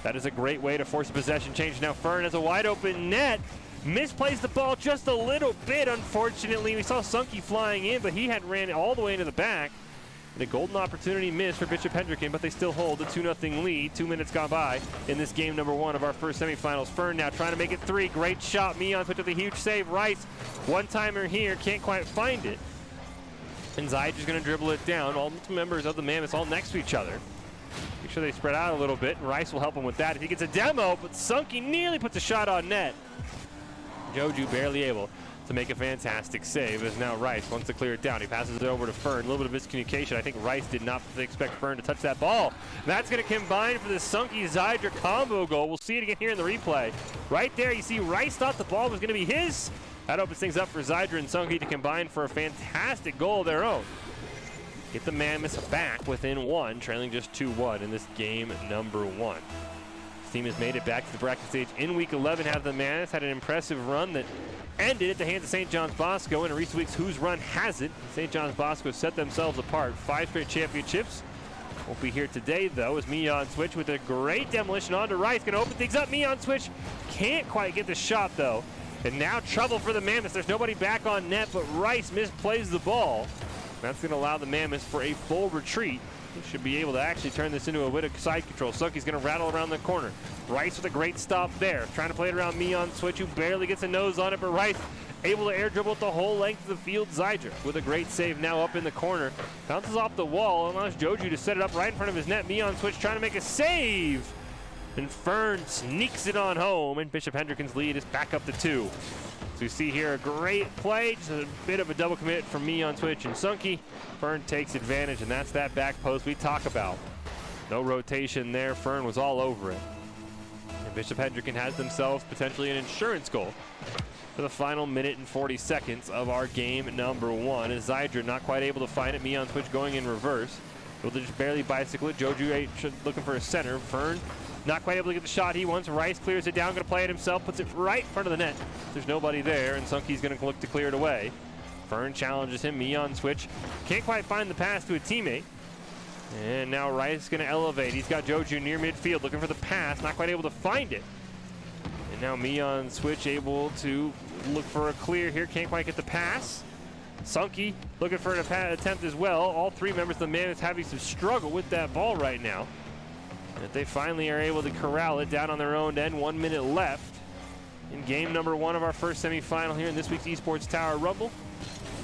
that is a great way to force a possession change. Now Fern has a wide open net, misplays the ball just a little bit, unfortunately. We saw Sunky flying in, but he had ran all the way into the back. And a golden opportunity missed for Bishop Hendricken, but they still hold the 2-0 lead. 2 minutes gone by in this game number 1 of our first semifinals. Fern now trying to make it 3. Great shot. Mion Switch with a huge save. Rice, one-timer here, can't quite find it. And Zydra's going to dribble it down. All members of the Mammoths all next to each other. Make sure they spread out a little bit, and Rice will help him with that. If he gets a demo, but Sunky nearly puts a shot on net. Joju barely able to make a fantastic save, as now Rice wants to clear it down. He passes it over to Fern. A little bit of miscommunication. I think Rice did not expect Fern to touch that ball. That's going to combine for the Sunky-Zydra combo goal. We'll see it again here in the replay. Right there, you see Rice thought the ball was going to be his. That opens things up for Zydra and Sunky to combine for a fantastic goal of their own. Get the Mammoths back within 1, trailing just 2-1 in this game number 1. The team has made it back to the bracket stage in week 11. Have the Mammoths had an impressive run that ended at the hands of St. John's Bosco. In recent weeks, whose run hasn't? St. John's Bosco set themselves apart. 5 straight championships. Won't be here today, though, as Mion Switch with a great demolition onto Rice. Going to open things up. Mion Switch can't quite get the shot, though. And now trouble for the Mammoths. There's nobody back on net, but Rice misplays the ball. That's going to allow the Mammoths for a full retreat. He should be able to actually turn this into a bit of side control. Sucky's going to rattle around the corner. Rice with a great stop there. Trying to play it around Mion Switch, who barely gets a nose on it, but Rice able to air dribble it the whole length of the field. Zydra with a great save now up in the corner. Bounces off the wall, allows Joju to set it up right in front of his net. Mion Switch trying to make a save. And Fern sneaks it on home, and Bishop Hendricken's lead is back up to 2. So you see here a great play, just a bit of a double commit from Mion Switch and Sunky. Fern takes advantage, and that's that back post we talk about. No rotation there. Fern was all over it. And Bishop Hendricken has themselves potentially an insurance goal for the final minute and 40 seconds of our game number 1. As Zydra not quite able to find it. Mion Switch going in reverse. Able to just barely bicycle it. Joju looking for a center. Fern not quite able to get the shot he wants. Rice clears it down, going to play it himself, puts it right in front of the net. There's nobody there, and Sunky's going to look to clear it away. Fern challenges him. Mion Switch can't quite find the pass to a teammate. And now Rice is going to elevate. He's got Joju near midfield looking for the pass, not quite able to find it. And now Mion Switch able to look for a clear here, can't quite get the pass. Sunky looking for an attempt as well. All 3 members of the Mammoths having some struggle with that ball right now. And they finally are able to corral it down on their own end. 1 minute left in game number 1 of our first semifinal here in this week's Esports Tower Rumble.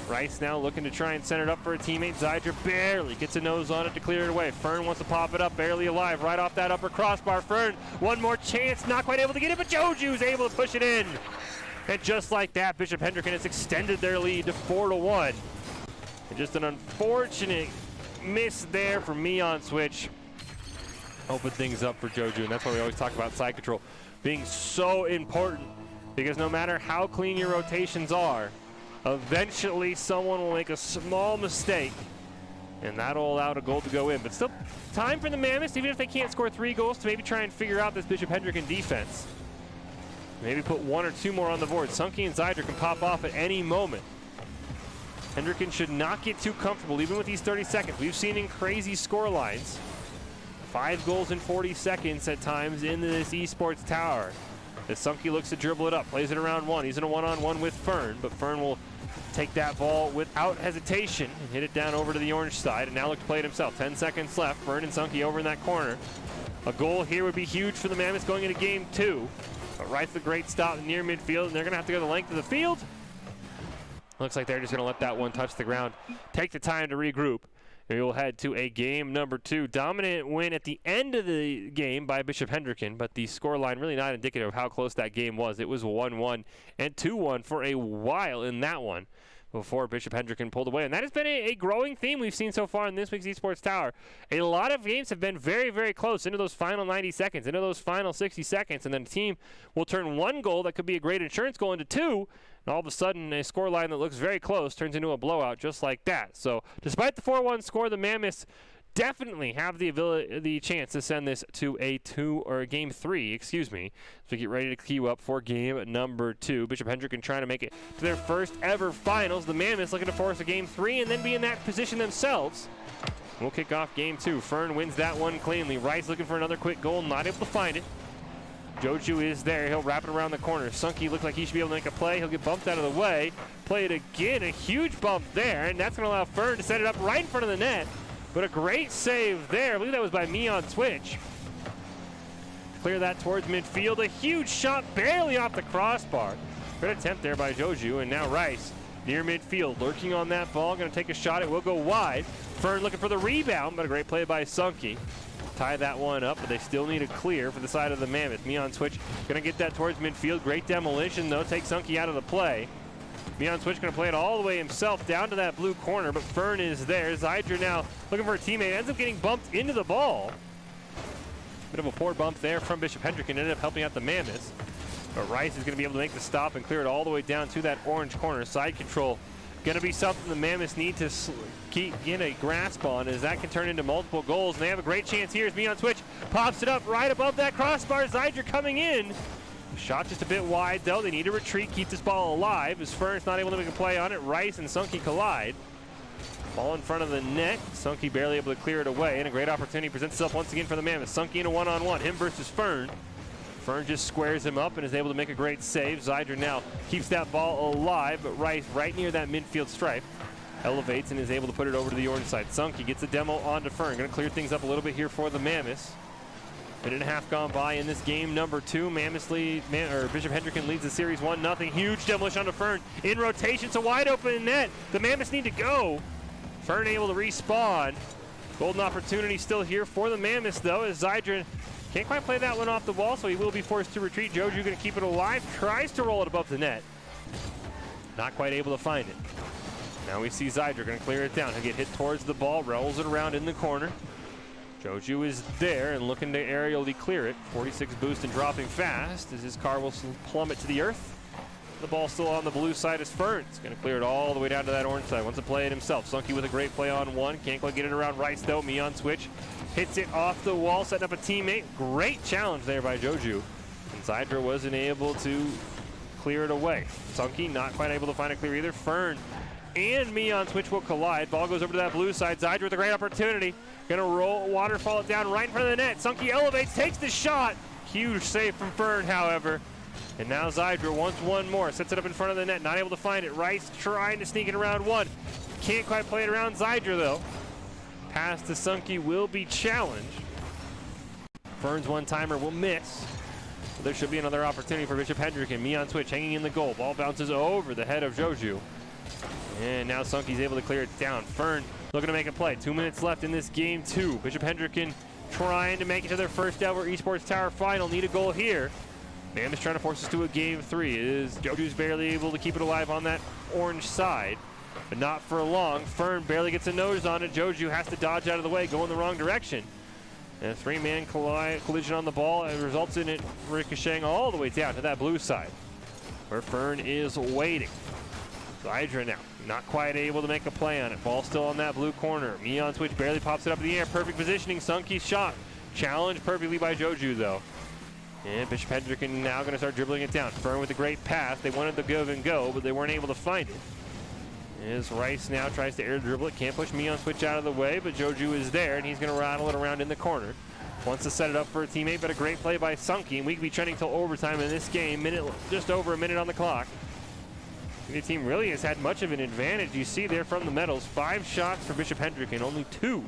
Rice now looking to try and send it up for a teammate. Zydra barely gets a nose on it to clear it away. Fern wants to pop it up, barely alive, right off that upper crossbar. Fern, one more chance, not quite able to get it, but Joju's able to push it in. And just like that, Bishop Hendricken has extended their lead to 4-1. And just an unfortunate miss there from Mion Switch. Open things up for Joju, and that's why we always talk about side control being so important, because no matter how clean your rotations are, eventually someone will make a small mistake, and that'll allow a goal to go in. But still time for the Mammoths, even if they can't score 3 goals, to maybe try and figure out this Bishop Hendricken defense. Maybe put 1 or 2 more on the board. Sunky and Zydra can pop off at any moment. Hendricken should not get too comfortable, even with these 30 seconds. We've seen in crazy score lines 5 goals in 40 seconds at times in this Esports Tower. As Sunky looks to dribble it up, plays it around 1. He's in a one-on-one with Fern, but Fern will take that ball without hesitation and hit it down over to the orange side, and now look to play it himself. 10 seconds left. Fern and Sunky over in that corner. A goal here would be huge for the Mammoths going into game 2. But Rice with a great stop near midfield, and they're going to have to go the length of the field. Looks like they're just going to let that one touch the ground. Take the time to regroup. We will head to a game number 2. Dominant win at the end of the game by Bishop Hendricken, but the scoreline really not indicative of how close that game was. It was 1-1 and 2-1 for a while in that one before Bishop Hendricken pulled away. And that has been a growing theme we've seen so far in this week's Esports Tower. A lot of games have been very, very close into those final 90 seconds, into those final 60 seconds, and then the team will turn 1 goal that could be a great insurance goal into 2, and all of a sudden, a scoreline that looks very close turns into a blowout just like that. So, despite the 4-1 score, the Mammoths definitely have the chance to send this to a game 3, excuse me, as we get ready to queue up for game number 2. Bishop Hendricken trying to make it to their first ever finals. The Mammoths looking to force a game 3 and then be in that position themselves. We'll kick off game 2. Fern wins that one cleanly. Rice looking for another quick goal, not able to find it. Joju is there. He'll wrap it around the corner. Sunky looks like he should be able to make a play. He'll get bumped out of the way. Play it again. A huge bump there, and that's going to allow Fern to set it up right in front of the net. But a great save there. I believe that was by Mion Switch. Clear that towards midfield. A huge shot barely off the crossbar. Good attempt there by Joju, and now Rice near midfield, lurking on that ball. Going to take a shot. It will go wide. Fern looking for the rebound, but a great play by Sunky. Tie that one up, but they still need a clear for the side of the Mammoth. Mion Switch going to get that towards midfield. Great demolition, though. Take Sunky out of the play. Mion Switch going to play it all the way himself down to that blue corner, but Fern is there. Zydra now looking for a teammate. Ends up getting bumped into the ball. Bit of a poor bump there from Bishop Hendricken. Ended up helping out the Mammoths. But Rice is going to be able to make the stop and clear it all the way down to that orange corner. Side control going to be something the Mammoths need to get a grasp on, as that can turn into multiple goals. And they have a great chance here as Mion Switch pops it up right above that crossbar. Zydra coming in. Shot just a bit wide, though. They need to retreat, keep this ball alive, as Fern's not able to make a play on it. Rice and Sunky collide. Ball in front of the net. Sunky barely able to clear it away, and a great opportunity presents itself once again for the Mammoth. Sunky in a one-on-one, him versus Fern. Fern just squares him up and is able to make a great save. Zydra now keeps that ball alive, but Rice right near that midfield stripe. Elevates and is able to put it over to the orange side. Sunky gets a demo onto Fern. Going to clear things up a little bit here for the Mammoths. Minute and a half gone by in this game number 2. Mammoths lead, Bishop Hendricken leads the series 1-0. Huge demolition onto Fern. In rotation, it's a wide open net. The Mammoths need to go. Fern able to respawn. Golden opportunity still here for the Mammoths, though, as Zydra can't quite play that one off the wall, so he will be forced to retreat. Joju going to keep it alive. Tries to roll it above the net. Not quite able to find it. Now we see Zydra going to clear it down. He'll get hit towards the ball, rolls it around in the corner. Joju is there and looking to aerially clear it. 46 boost and dropping fast as his car will plummet to the earth. The ball still on the blue side as Fern's going to clear it all the way down to that orange side. Wants to play it himself. Sunky with a great play on one. Can't quite get it around Rice, though. Me on switch. Hits it off the wall, setting up a teammate. Great challenge there by Joju. And Zydra wasn't able to clear it away. Sunky not quite able to find a clear either. Fern and me on switch will collide. Ball goes over to that blue side. Zydra with a great opportunity. Gonna roll, waterfall it down right in front of the net. Sunky elevates, takes the shot. Huge save from Fern, however. And now Zydra wants one more. Sets it up in front of the net, not able to find it. Rice trying to sneak it around one. Can't quite play it around Zydra, though. Pass to Sunky will be challenged. Fern's one-timer will miss. So there should be another opportunity for Bishop Hendricken. Me on switch, hanging in the goal. Ball bounces over the head of Joju. And now Sunky's able to clear it down. Fern looking to make a play. 2 minutes left in this game 2. Bishop Hendricken trying to make it to their first ever Esports Tower final. Need a goal here. Mammoth's trying to force us to a game 3. Joju's barely able to keep it alive on that orange side, but not for long. Fern barely gets a nose on it. Joju has to dodge out of the way, go in the wrong direction. And a 3-man collision on the ball results in it ricocheting all the way down to that blue side, where Fern is waiting. Zydra now, not quite able to make a play on it. Ball still on that blue corner. Me on switch barely pops it up in the air. Perfect positioning. Sunky's shot. Challenged perfectly by Joju, though. And Bishop Hendricken now going to start dribbling it down. Fern with a great pass. They wanted to give and go, but they weren't able to find it. As Rice now tries to air dribble it. Can't push me on switch out of the way, but Joju is there, and he's going to rattle it around in the corner. Wants to set it up for a teammate, but a great play by Sunky. And we could be trending till overtime in this game. Just over a minute on the clock. The team really has had much of an advantage. You see there from the medals, 5 shots for Bishop Hendricken, only 2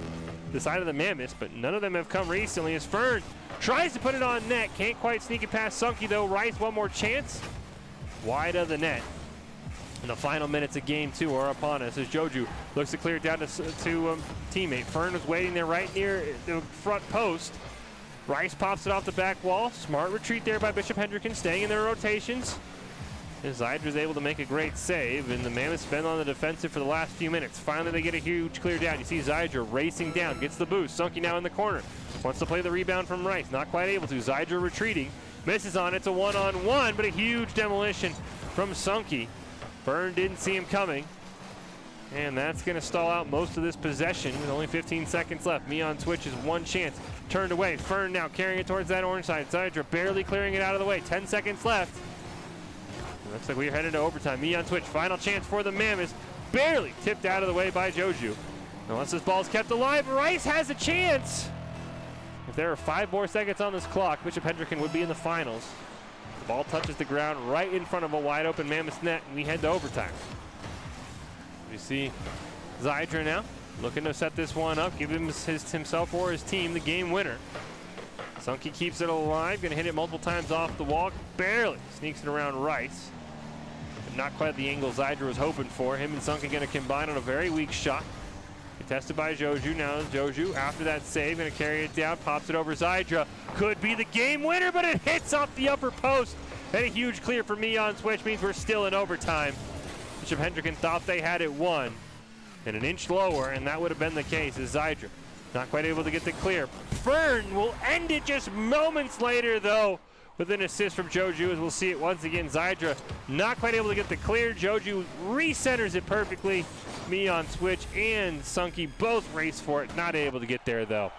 the side of the Mammoths, but none of them have come recently as Fern tries to put it on net. Can't quite sneak it past Sunky, though. Rice, one more chance. Wide of the net. And the final minutes of game 2 are upon us as Joju looks to clear it down to teammate. Fern was waiting there right near the front post. Rice pops it off the back wall. Smart retreat there by Bishop Hendricken, staying in their rotations. Zydra is able to make a great save, and the Mammoths been on the defensive for the last few minutes. Finally, they get a huge clear down. You see Zydra racing down, gets the boost. Sunky now in the corner. Wants to play the rebound from Rice. Not quite able to. Zydra retreating. Misses on it. It's a one-on-one, but a huge demolition from Sunky. Fern didn't see him coming. And that's going to stall out most of this possession with only 15 seconds left. Me on switch is one chance. Turned away. Fern now carrying it towards that orange side. Zydra barely clearing it out of the way. 10 seconds left. Looks like we're headed to overtime. Me on switch. Final chance for the Mammoths. Barely tipped out of the way by Joju. Unless this ball's kept alive, Rice has a chance. If there are 5 more seconds on this clock, Bishop Hendricken would be in the finals. The ball touches the ground right in front of a wide open Mammoth net, and we head to overtime. You see Zydra now looking to set this one up, give himself or his team the game winner. Sunky keeps it alive, gonna hit it multiple times off the wall, barely sneaks it around Rice. But not quite the angle Zydra was hoping for. Him and Sunky gonna combine on a very weak shot. Contested by Joju. Now Joju, after that save, gonna carry it down, pops it over Zydra. Could be the game winner, but it hits off the upper post. And a huge clear for me on switch means we're still in overtime. Bishop Hendricken thought they had it won. And an inch lower, and that would have been the case, as Zydra not quite able to get the clear. Fern will end it just moments later, though, with an assist from Joju, as we'll see it once again. Zydra not quite able to get the clear. Joju recenters it perfectly. Me on switch and Sunky both race for it, not able to get there, though.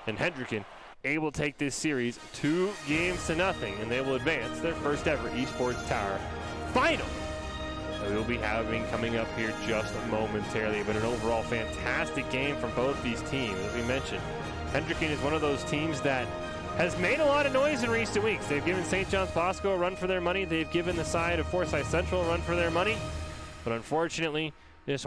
And Hendricken able to take this series 2-0, and they will advance their first ever Esports Tower final. We will be having coming up here just momentarily, but an overall fantastic game from both these teams. As we mentioned, Hendricken is one of those teams that has made a lot of noise in recent weeks. They've given St. John's Bosco a run for their money. They've given the side of Forsyth Central a run for their money, but unfortunately, just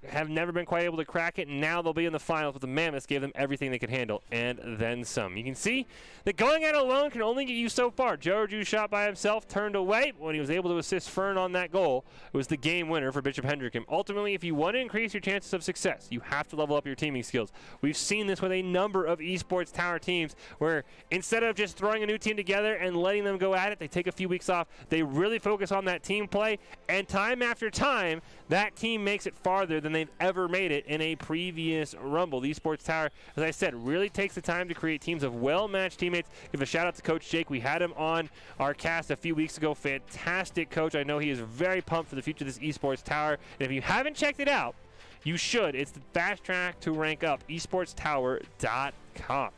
have never been quite able to crack it. Now they'll be in the finals, but the Mammoths gave them everything they could handle and then some. You can see that going at it alone can only get you so far. Joe Drew shot by himself, turned away. When he was able to assist Fern on that goal, it was the game winner for Bishop Hendricken. Ultimately, if you want to increase your chances of success, you have to level up your teaming skills. We've seen this with a number of Esports Tower teams where instead of just throwing a new team together and letting them go at it, they take a few weeks off. They really focus on that team play, and time after time, that team makes it farther than they've ever made it in a previous Rumble. The Esports Tower, as I said, really takes the time to create teams of well-matched teammates. Give a shout out to Coach Jake. We had him on our cast a few weeks ago. Fantastic coach. I know he is very pumped for the future of this Esports Tower. And if you haven't checked it out, you should. It's the fast track to rank up, esportstower.com.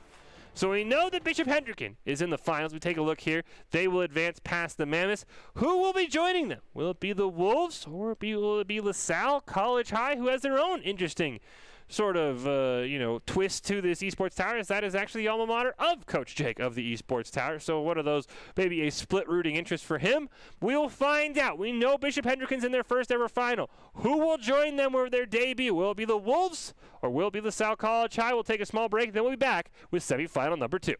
So we know that Bishop Hendricken is in the finals. We take a look here. They will advance past the Mammoths. Who will be joining them? Will it be the Wolves or will it be LaSalle College High, who has their own interesting sort of, twist to this Esports Tower, as that is actually the alma mater of Coach Jake of the Esports Tower. So what are those? Maybe a split rooting interest for him? We'll find out. We know Bishop Hendricken's in their first ever final. Who will join them with their debut? Will it be the Wolves or will it be LaSalle College High? We'll take a small break, then we'll be back with semifinal number 2.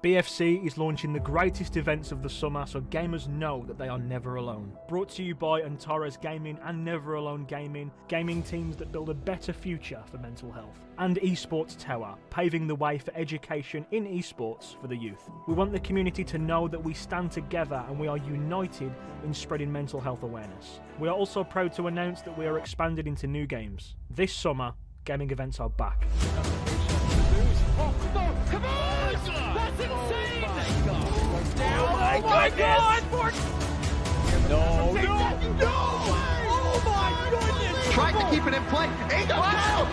BFC is launching the greatest events of the summer, so gamers know that they are never alone. Brought to you by Antares Gaming and Never Alone Gaming, gaming teams that build a better future for mental health. And Esports Tower, paving the way for education in esports for the youth. We want the community to know that we stand together and we are united in spreading mental health awareness. We are also proud to announce that we are expanded into new games. This summer, gaming events are back. Oh, come on! That's insane! Oh my God! No! Oh my goodness! Tried to keep it in play. Kyle!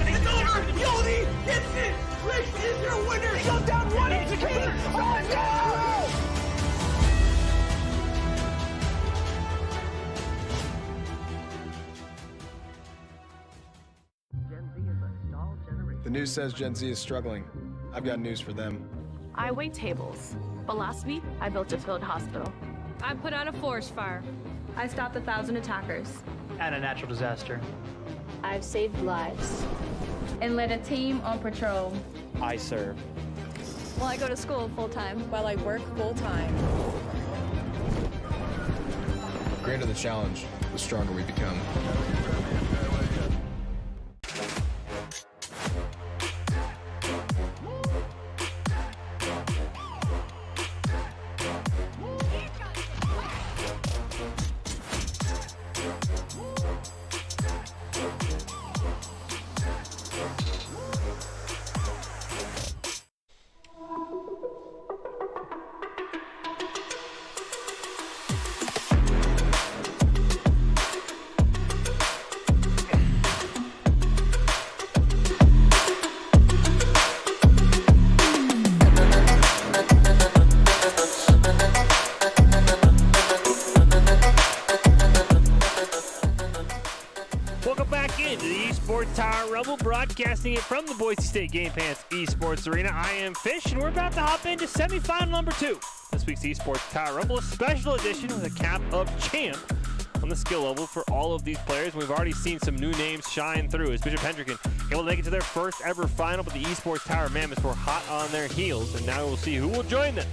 It's over! Yodi gets it! Trish is your winner! He goes down 1 executor! Oh no! The news says Gen Z is struggling. I've got news for them. I wait tables, but last week I built a field hospital. I put out a forest fire. I stopped 1,000 attackers. And a natural disaster. I've saved lives and led a team on patrol. I serve. Well, I go to school full-time. While I work full-time. The greater the challenge, the stronger we become. Welcome back into the Esports Tower Rumble, broadcasting it from the Boise State Game Pants Esports Arena. I am Fish, and we're about to hop into semifinal number 2. This week's Esports Tower Rumble, a special edition with a cap of champ on the skill level for all of these players. We've already seen some new names shine through as Bishop Hendricken able to make it to their first ever final, but the Esports Tower Mammoths were hot on their heels, and now we'll see who will join them.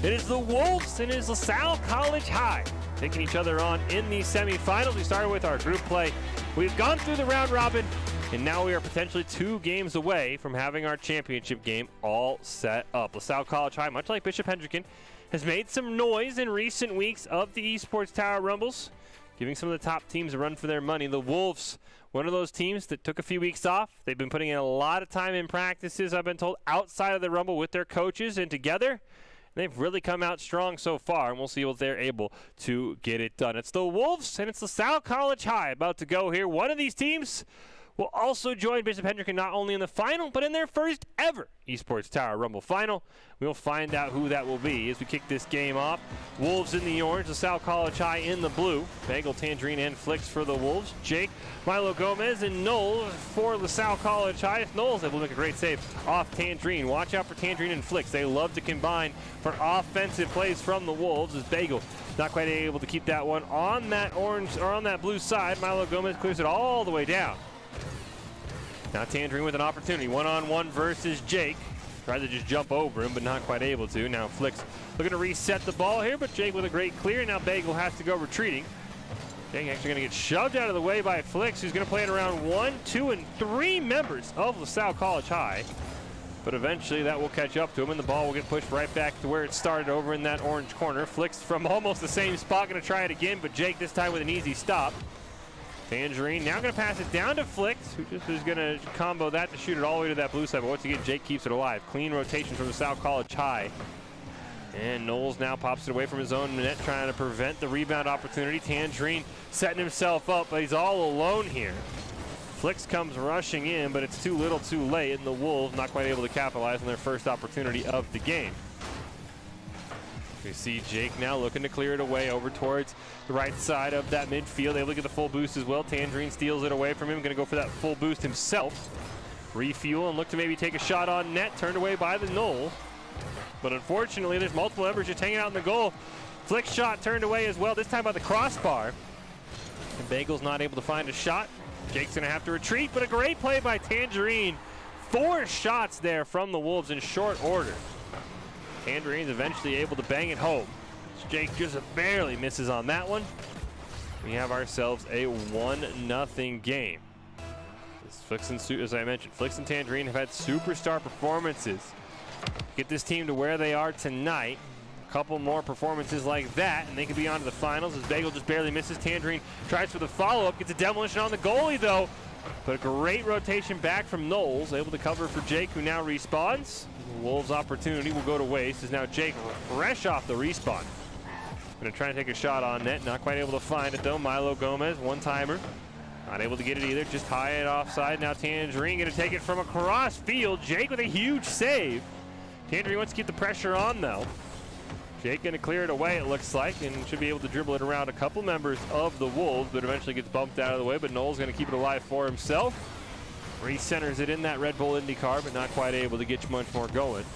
It is the Wolves and it is LaSalle College High taking each other on in the semifinals. We started with our group play. We've gone through the round robin, and now we are potentially 2 games away from having our championship game all set up. LaSalle College High, much like Bishop Hendricken, has made some noise in recent weeks of the Esports Tower Rumbles, giving some of the top teams a run for their money. The Wolves, one of those teams that took a few weeks off. They've been putting in a lot of time in practices, I've been told, outside of the Rumble with their coaches and together. They've really come out strong so far, and we'll see what they're able to get it done. It's the Wolves, and it's LaSalle College High about to go here. One of these teams will also join Bishop Hendricken not only in the final, but in their first ever Esports Tower Rumble final. We'll find out who that will be as we kick this game off. Wolves in the orange, LaSalle College High in the blue. Bagel, Tangerine, and Flicks for the Wolves. Jake, Milo Gomez, and Knowles for LaSalle College High. Knowles able to make a great save off Tangerine. Watch out for Tangerine and Flicks. They love to combine for offensive plays from the Wolves as Bagel not quite able to keep that one on that orange or on that blue side. Milo Gomez clears it all the way down. Now Tangerine with an opportunity, one-on-one versus Jake. Tried to just jump over him, but not quite able to. Now Flicks looking to reset the ball here, but Jake with a great clear. Now Bagel has to go retreating. Jake actually going to get shoved out of the way by Flicks, who's going to play it around 1, 2, and 3 members of LaSalle College High. But eventually that will catch up to him, and the ball will get pushed right back to where it started over in that orange corner. Flicks from almost the same spot, going to try it again, but Jake this time with an easy stop. Tangerine now going to pass it down to Flicks, who just is going to combo that to shoot it all the way to that blue side. But once again, Jake keeps it alive. Clean rotation from LaSalle College High. And Knowles now pops it away from his own net, trying to prevent the rebound opportunity. Tangerine setting himself up, but he's all alone here. Flicks comes rushing in, but it's too little too late, and the Wolves not quite able to capitalize on their first opportunity of the game. We see Jake now looking to clear it away over towards the right side of that midfield. Able to get the full boost as well. Tangerine steals it away from him. Going to go for that full boost himself. Refuel and look to maybe take a shot on net. Turned away by the Knoll. But unfortunately, there's multiple members just hanging out in the goal. Flick shot turned away as well, this time by the crossbar. And Bagel's not able to find a shot. Jake's going to have to retreat, but a great play by Tangerine. 4 shots there from the Wolves in short order. Tangerine's eventually able to bang it home. Jake just barely misses on that one. We have ourselves a 1-0 game. As I mentioned, Flicks and Tangerine have had superstar performances. Get this team to where they are tonight. A couple more performances like that, and they could be on to the finals as Bagel just barely misses. Tangerine tries for the follow-up, gets a demolition on the goalie though. But a great rotation back from Knowles, able to cover for Jake, who now respawns. The Wolves' opportunity will go to waste as now Jake fresh off the respawn. Gonna try and take a shot on net, not quite able to find it though. Milo Gomez, one-timer. Not able to get it either, just high and offside. Now Tangerine gonna take it from across field. Jake with a huge save. Tangerine wants to keep the pressure on though. Jake gonna clear it away, it looks like, and should be able to dribble it around a couple members of the Wolves, but eventually gets bumped out of the way. But Knowles gonna keep it alive for himself. Recenters it in that Red Bull IndyCar, but not quite able to get much more going.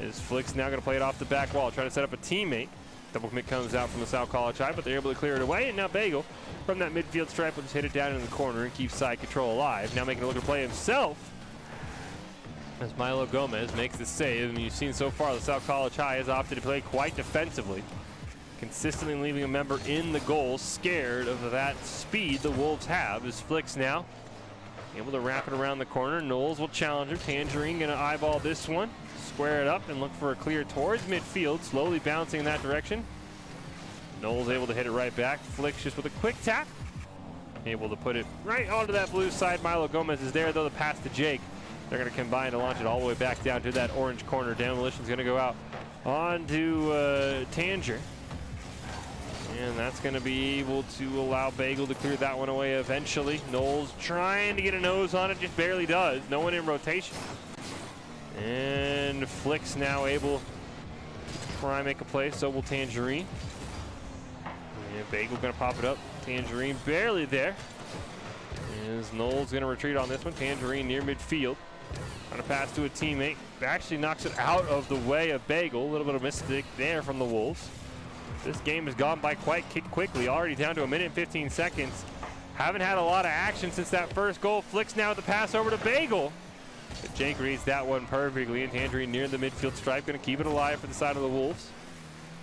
As Flick's now gonna play it off the back wall, trying to set up a teammate. Double commit comes out from the LaSalle College High, but they're able to clear it away. And now Bagel from that midfield stripe will just hit it down in the corner and keep side control alive. Now making a look to play himself as Milo Gomez makes the save. And you've seen so far LaSalle College High has opted to play quite defensively, consistently leaving a member in the goal, scared of that speed the Wolves have. As Flicks now able to wrap it around the corner. Knowles will challenge him. Tangerine gonna eyeball this one, square it up and look for a clear towards midfield, slowly bouncing in that direction. Knowles able to hit it right back. Flicks just with a quick tap, able to put it right onto that blue side. Milo Gomez is there though, the pass to Jake. They're gonna combine to launch it all the way back down to that orange corner. Demolition's gonna go out onto Tanger. And that's going to be able to allow Bagel to clear that one away eventually. Knowles trying to get a nose on it, just barely does. No one in rotation. And Flick's now able to try and make a play, so will Tangerine. And Bagel going to pop it up. Tangerine barely there. As Knowles going to retreat on this one. Tangerine near midfield. Trying to pass to a teammate. Actually knocks it out of the way of Bagel. A little bit of mistake there from the Wolves. This game has gone by quite quickly. Already down to a minute and 15 seconds. Haven't had a lot of action since that first goal. Flicks now with the pass over to Bagel. But Jake reads that one perfectly. And Tangerine near the midfield stripe. Going to keep it alive for the side of the Wolves.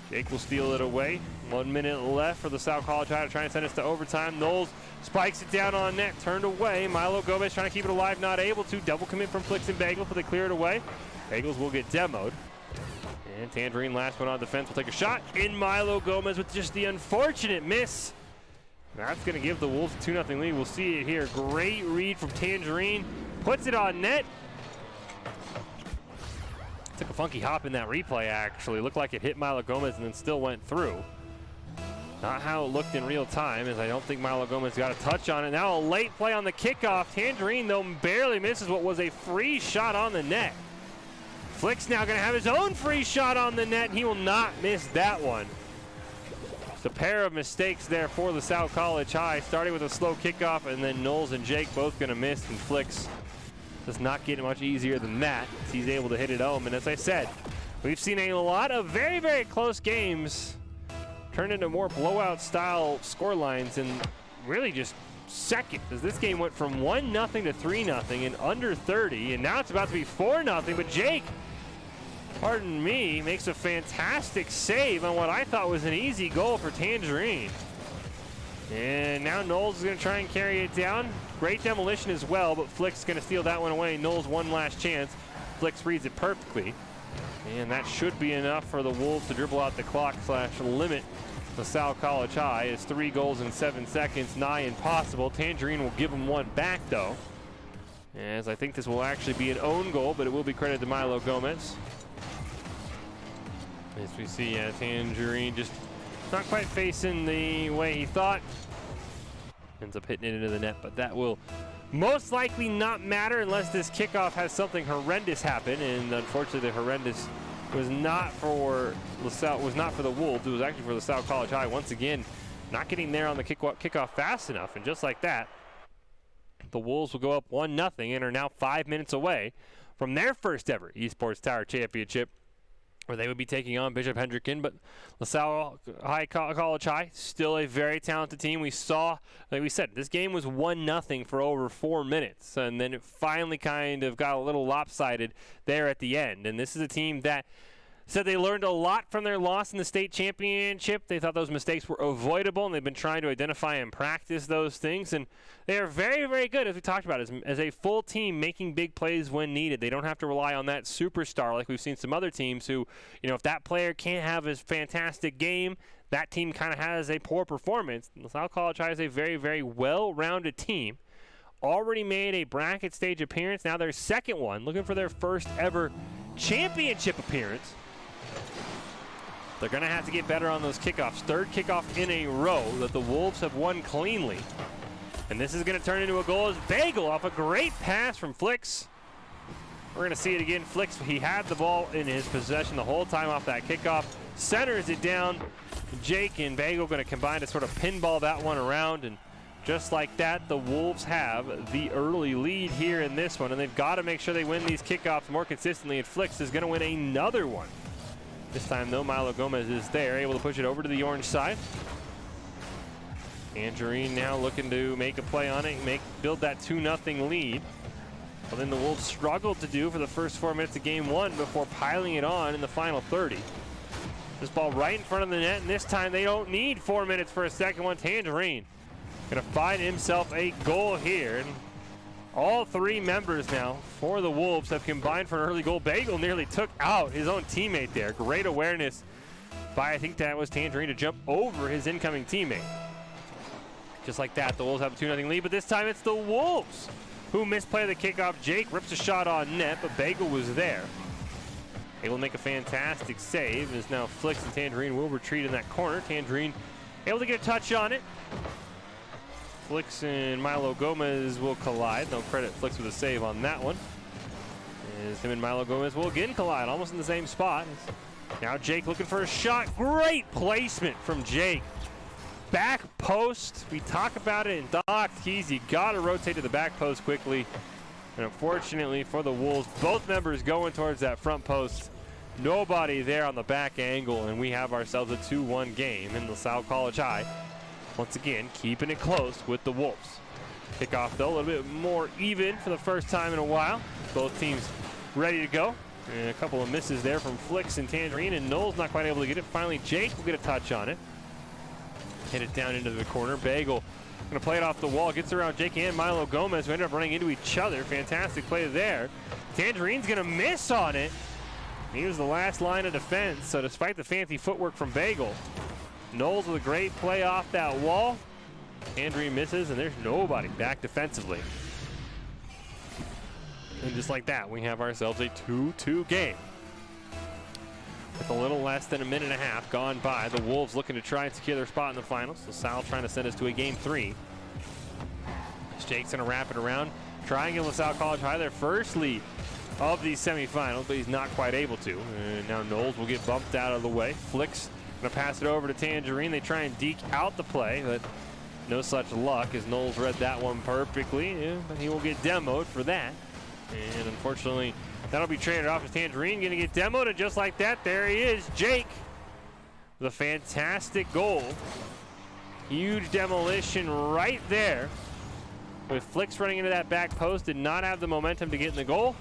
Jake will steal it away. 1 minute left for the South College High to try and send us to overtime. Knowles spikes it down on net, turned away. Milo Gomez trying to keep it alive, not able to. Double commit from Flicks and Bagel, but they clear it away. Bagels will get demoed. And Tangerine, last one on defense, will take a shot in Milo Gomez with just the unfortunate miss. That's going to give the Wolves a 2-0 lead. We'll see it here. Great read from Tangerine. Puts it on net. Took a funky hop in that replay, actually. Looked like it hit Milo Gomez and then still went through. Not how it looked in real time, as I don't think Milo Gomez got a touch on it. Now a late play on the kickoff. Tangerine, though, barely misses what was a free shot on the net. Flick's now going to have his own free shot on the net, and he will not miss that one. It's a pair of mistakes there for the South College High, starting with a slow kickoff, and then Knowles and Jake both going to miss, and Flicks does not get much easier than that. He's able to hit it home, and as I said, we've seen a lot of very, very close games turn into more blowout-style scorelines in really just seconds, as this game went from 1-0 to 3-0 in under 30, and now it's about to be 4-0, but Jake, pardon me, makes a fantastic save on what I thought was an easy goal for Tangerine. And now Knowles is going to try and carry it down. Great demolition as well, but Flick's going to steal that one away. Knowles one last chance. Flicks reads it perfectly. And that should be enough for the Wolves to dribble out the clock / limit the South College High. It's 3 goals in 7 seconds, nigh impossible. Tangerine will give them one back, though, as I think this will actually be an own goal, but it will be credited to Milo Gomez. As we see Tangerine just not quite facing the way he thought. Ends up hitting it into the net, but that will most likely not matter unless this kickoff has something horrendous happen, and unfortunately the horrendous was not for the Wolves. It was actually for the South College High. Once again, not getting there on the kickoff fast enough, and just like that, the Wolves will go up 1-0 and are now 5 minutes away from their first ever Esports Tower Championship, where they would be taking on Bishop Hendricken. But LaSalle College High, still a very talented team. We saw, like we said, this game was 1-0 for over 4 minutes, and then it finally kind of got a little lopsided there at the end. And this is a team that said they learned a lot from their loss in the state championship. They thought those mistakes were avoidable, and they've been trying to identify and practice those things. And they are very, very good, as we talked about, as a full team making big plays when needed. They don't have to rely on that superstar like we've seen some other teams who, if that player can't have a fantastic game, that team kind of has a poor performance. South College High is a very, very well-rounded team. Already made a bracket stage appearance, now their second one, looking for their first ever championship appearance. They're going to have to get better on those kickoffs. Third kickoff in a row that the Wolves have won cleanly. And this is going to turn into a goal as Bagel off a great pass from Flicks. We're going to see it again. Flicks, he had the ball in his possession the whole time off that kickoff. Centers it down. Jake and Bagel going to combine to sort of pinball that one around. And just like that, the Wolves have the early lead here in this one. And they've got to make sure they win these kickoffs more consistently. And Flicks is going to win another one. This time, though, Milo Gomez is there, able to push it over to the orange side. Tangerine now looking to make a play on it, build that 2-0 lead. Well, then the Wolves struggled to do for the first 4 minutes of game one before piling it on in the final 30. This ball right in front of the net, and this time they don't need 4 minutes for a second one. Tangerine gonna find himself a goal here. And all three members now for the Wolves have combined for an early goal. Bagel nearly took out his own teammate there. Great awareness by, I think that was Tangerine, to jump over his incoming teammate. Just like that, the Wolves have a 2-0 lead, but this time it's the Wolves who misplay the kickoff. Jake rips a shot on net, but Bagel was there. Able to make a fantastic save, as now Flicks and Tangerine will retreat in that corner. Tangerine able to get a touch on it. Flicks and Milo Gomez will collide. No credit Flicks with a save on that one, as him and Milo Gomez will again collide, almost in the same spot. Now Jake looking for a shot. Great placement from Jake. back post. We talk about it in Doc keys. You got to rotate to the back post quickly. And unfortunately for the Wolves, both members going towards that front post. Nobody there on the back angle, and we have ourselves a 2-1 game in LaSalle College High. Once again, keeping it close with the Wolves. Kickoff, though, a little bit more even for the first time in a while. Both teams ready to go. And a couple of misses there from Flicks and Tangerine, and Knowles not quite able to get it. Finally, Jake will get a touch on it. Hit it down into the corner. Bagel going to play it off the wall. Gets around Jake and Milo Gomez, who ended up running into each other. Fantastic play there. Tangerine's going to miss on it. He was the last line of defense, so despite the fancy footwork from Bagel, Knowles with a great play off that wall. Tangerine misses, and there's nobody back defensively. And just like that, we have ourselves a 2-2 game. With a little less than a minute and a half gone by, the Wolves looking to try and secure their spot in the finals. LaSalle trying to send us to a game 3. Jake's going to wrap it around. Trying in LaSalle College High their first lead of these semifinals, but he's not quite able to. And now Knowles will get bumped out of the way. Flicks going to pass it over to Tangerine. They try and deke out the play, but no such luck as Knowles read that one perfectly. But he will get demoed for that. And unfortunately, that'll be traded off as Tangerine going to get demoed. And just like that, there he is, Jake, with a fantastic goal. Huge demolition right there. With Flicks running into that back post, did not have the momentum to get in the goal.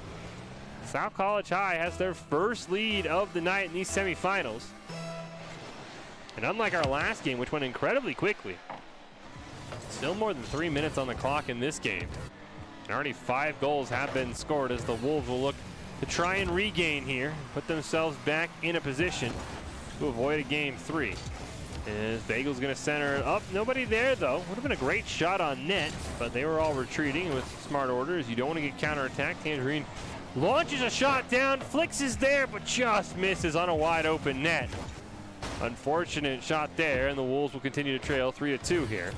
South College High has their first lead of the night in these semifinals. And unlike our last game, which went incredibly quickly, still more than 3 minutes on the clock in this game. And already 5 goals have been scored as the Wolves will look to try and regain here, put themselves back in a position to avoid a game 3. As Bagel's going to center it up. Nobody there, though. Would have been a great shot on net, but they were all retreating with smart orders. You don't want to get counterattacked. Tangerine launches a shot down. Flicks is there, but just misses on a wide open net. Unfortunate shot there, and the Wolves will continue to trail 3-2 here.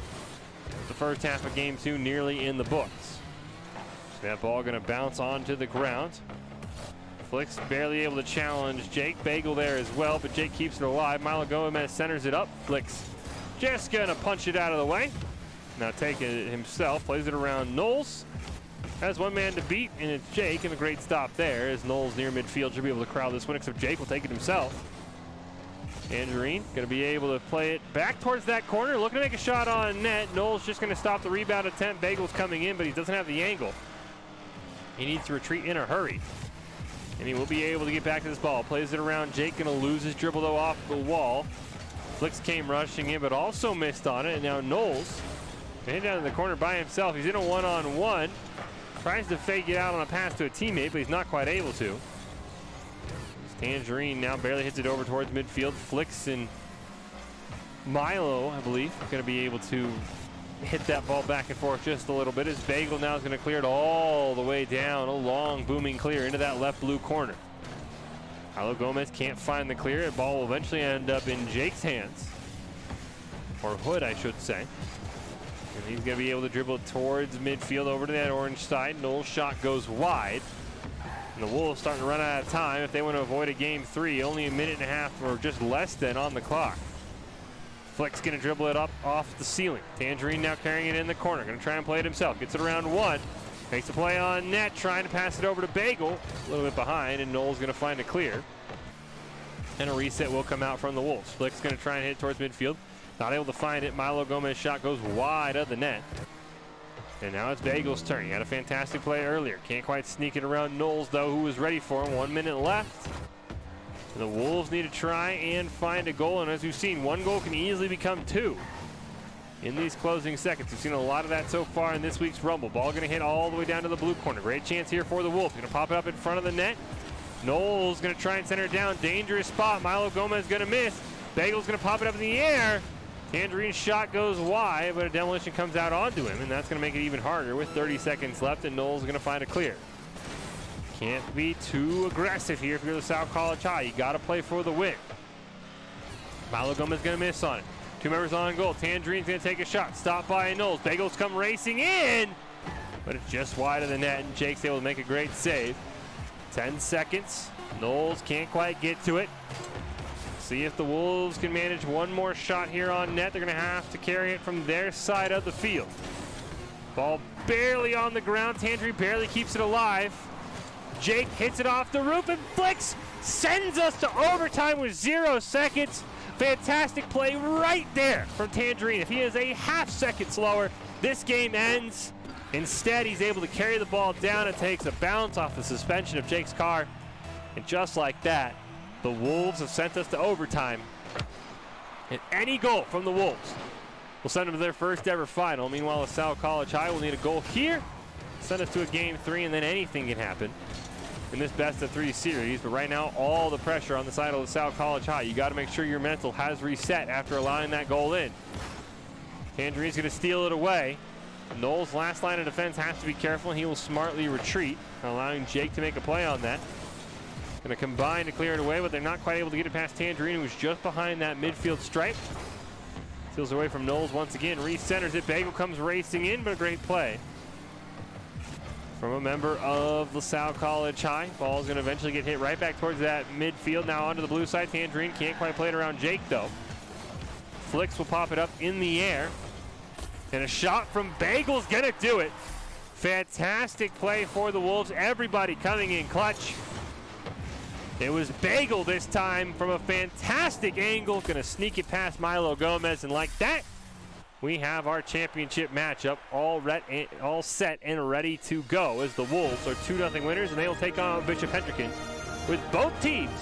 The first half of game 2 nearly in the books. So that ball going to bounce onto the ground. Flicks barely able to challenge Jake. Bagel there as well, but Jake keeps it alive. Milo Gomez centers it up. Flicks just going to punch it out of the way. Now taking it himself, plays it around Knowles. Has one man to beat, and it's Jake, and a great stop there as Knowles near midfield should be able to crowd this one, except Jake will take it himself. Tangerine going to be able to play it back towards that corner, looking to make a shot on net. Knowles just going to stop the rebound attempt. Bagel's coming in, but he doesn't have the angle. He needs to retreat in a hurry. And he will be able to get back to this ball. Plays it around Jake, going to lose his dribble though off the wall. Flicks came rushing in, but also missed on it. And now Knowles, heading down in the corner by himself. He's in a one-on-one. Tries to fake it out on a pass to a teammate, but he's not quite able to. Tangerine now barely hits it over towards midfield. Flicks and Milo, I believe, are going to be able to hit that ball back and forth just a little bit as Bagel now is going to clear it all the way down. A long booming clear into that left blue corner. Milo Gomez can't find the clear. The ball will eventually end up in Jake's hands. Or Hood, I should say. And he's going to be able to dribble towards midfield over to that orange side. Knowles' shot goes wide. And the Wolves starting to run out of time if they want to avoid a game 3. Only a minute and a half or just less than on the clock. Flick's going to dribble it up off the ceiling. Tangerine now carrying it in the corner. Going to try and play it himself. Gets it around 1. Makes a play on net. Trying to pass it over to Bagel. A little bit behind, and Knowles going to find a clear. And a reset will come out from the Wolves. Flick's going to try and hit towards midfield. Not able to find it. Milo Gomez's shot goes wide of the net. And now it's Bagel's turn. He had a fantastic play earlier. Can't quite sneak it around Knowles, though, who was ready for him. 1 minute left. The Wolves need to try and find a goal. And as we've seen, 1 goal can easily become 2 in these closing seconds. We've seen a lot of that so far in this week's Rumble. Ball going to hit all the way down to the blue corner. Great chance here for the Wolves. Going to pop it up in front of the net. Knowles going to try and center it down. Dangerous spot. Milo Gomez going to miss. Bagel's going to pop it up in the air. Tangerine's shot goes wide, but a demolition comes out onto him, and that's going to make it even harder with 30 seconds left, and Knowles is going to find a clear. Can't be too aggressive here if you're the South College High. You got to play for the win. Milo Gomez is going to miss on it. 2 members on goal. Tangerine's going to take a shot. Stopped by Knowles. Bagels come racing in, but it's just wide of the net, and Jake's able to make a great save. 10 seconds. Knowles can't quite get to it. See if the Wolves can manage one more shot here on net. They're going to have to carry it from their side of the field. Ball barely on the ground. Tangerine barely keeps it alive. Jake hits it off the roof and flicks. Sends us to overtime with 0 seconds. Fantastic play right there from Tangerine. If he is a half second slower, this game ends. Instead, he's able to carry the ball down and takes a bounce off the suspension of Jake's car. And just like that, the Wolves have sent us to overtime. And any goal from the Wolves will send them to their first ever final. Meanwhile, LaSalle College High will need a goal here, send us to a game 3, and then anything can happen in this best-of-3 series. But right now, all the pressure on the side of LaSalle College High. You got to make sure your mental has reset after allowing that goal in. Tangerine's going to steal it away. Knowles' last line of defense has to be careful. He will smartly retreat, allowing Jake to make a play on that. Going to combine to clear it away, but they're not quite able to get it past Tangerine, who's just behind that midfield stripe. Steals away from Knowles once again, recenters it. Bagel comes racing in, but a great play from a member of LaSalle College High. Ball's going to eventually get hit right back towards that midfield. Now onto the blue side. Tangerine can't quite play it around Jake, though. Flicks will pop it up in the air. And a shot from Bagel's going to do it. Fantastic play for the Wolves. Everybody coming in clutch. It was Bagel this time from a fantastic angle. Going to sneak it past Milo Gomez. And like that, we have our championship matchup all set and ready to go as the Wolves are 2-0 winners, and they will take on Bishop Hendricken with both teams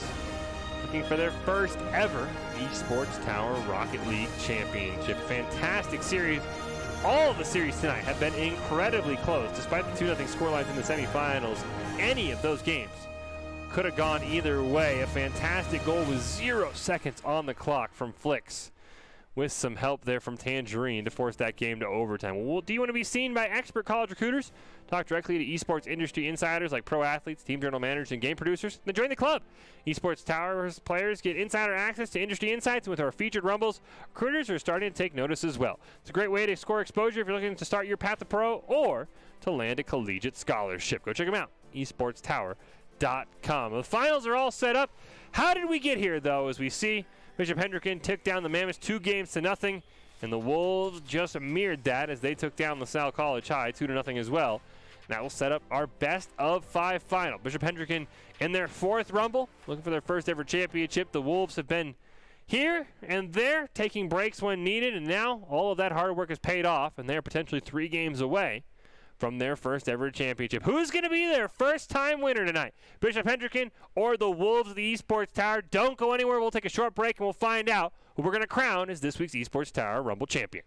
looking for their first ever Esports Tower Rocket League Championship. Fantastic series. All of the series tonight have been incredibly close. Despite the 2-0 scorelines in the semifinals, any of those games could have gone either way. A fantastic goal with 0 seconds on the clock from Flicks, with some help there from Tangerine to force that game to overtime. Well, do you want to be seen by expert college recruiters? Talk directly to esports industry insiders like pro athletes, team general managers, and game producers? Then join the club. Esports Towers players get insider access to industry insights, and with our featured rumbles, recruiters are starting to take notice as well. It's a great way to score exposure if you're looking to start your path to pro or to land a collegiate scholarship. Go check them out, esportstower.com. The finals are all set up. How did we get here, though, as we see Bishop Hendricken took down the Mammoths 2-0, and the Wolves just mirrored that as they took down LaSalle College High 2-0 as well. That will set up our best-of-5 final. Bishop Hendricken in their 4th Rumble, looking for their first ever championship. The Wolves have been here and there, taking breaks when needed, and now all of that hard work has paid off, and they're potentially 3 games away from their first ever championship. Who's going to be their first-time winner tonight? Bishop Hendricken or the Wolves of the Esports Tower? Don't go anywhere. We'll take a short break, and we'll find out who we're going to crown as this week's Esports Tower Rumble champion.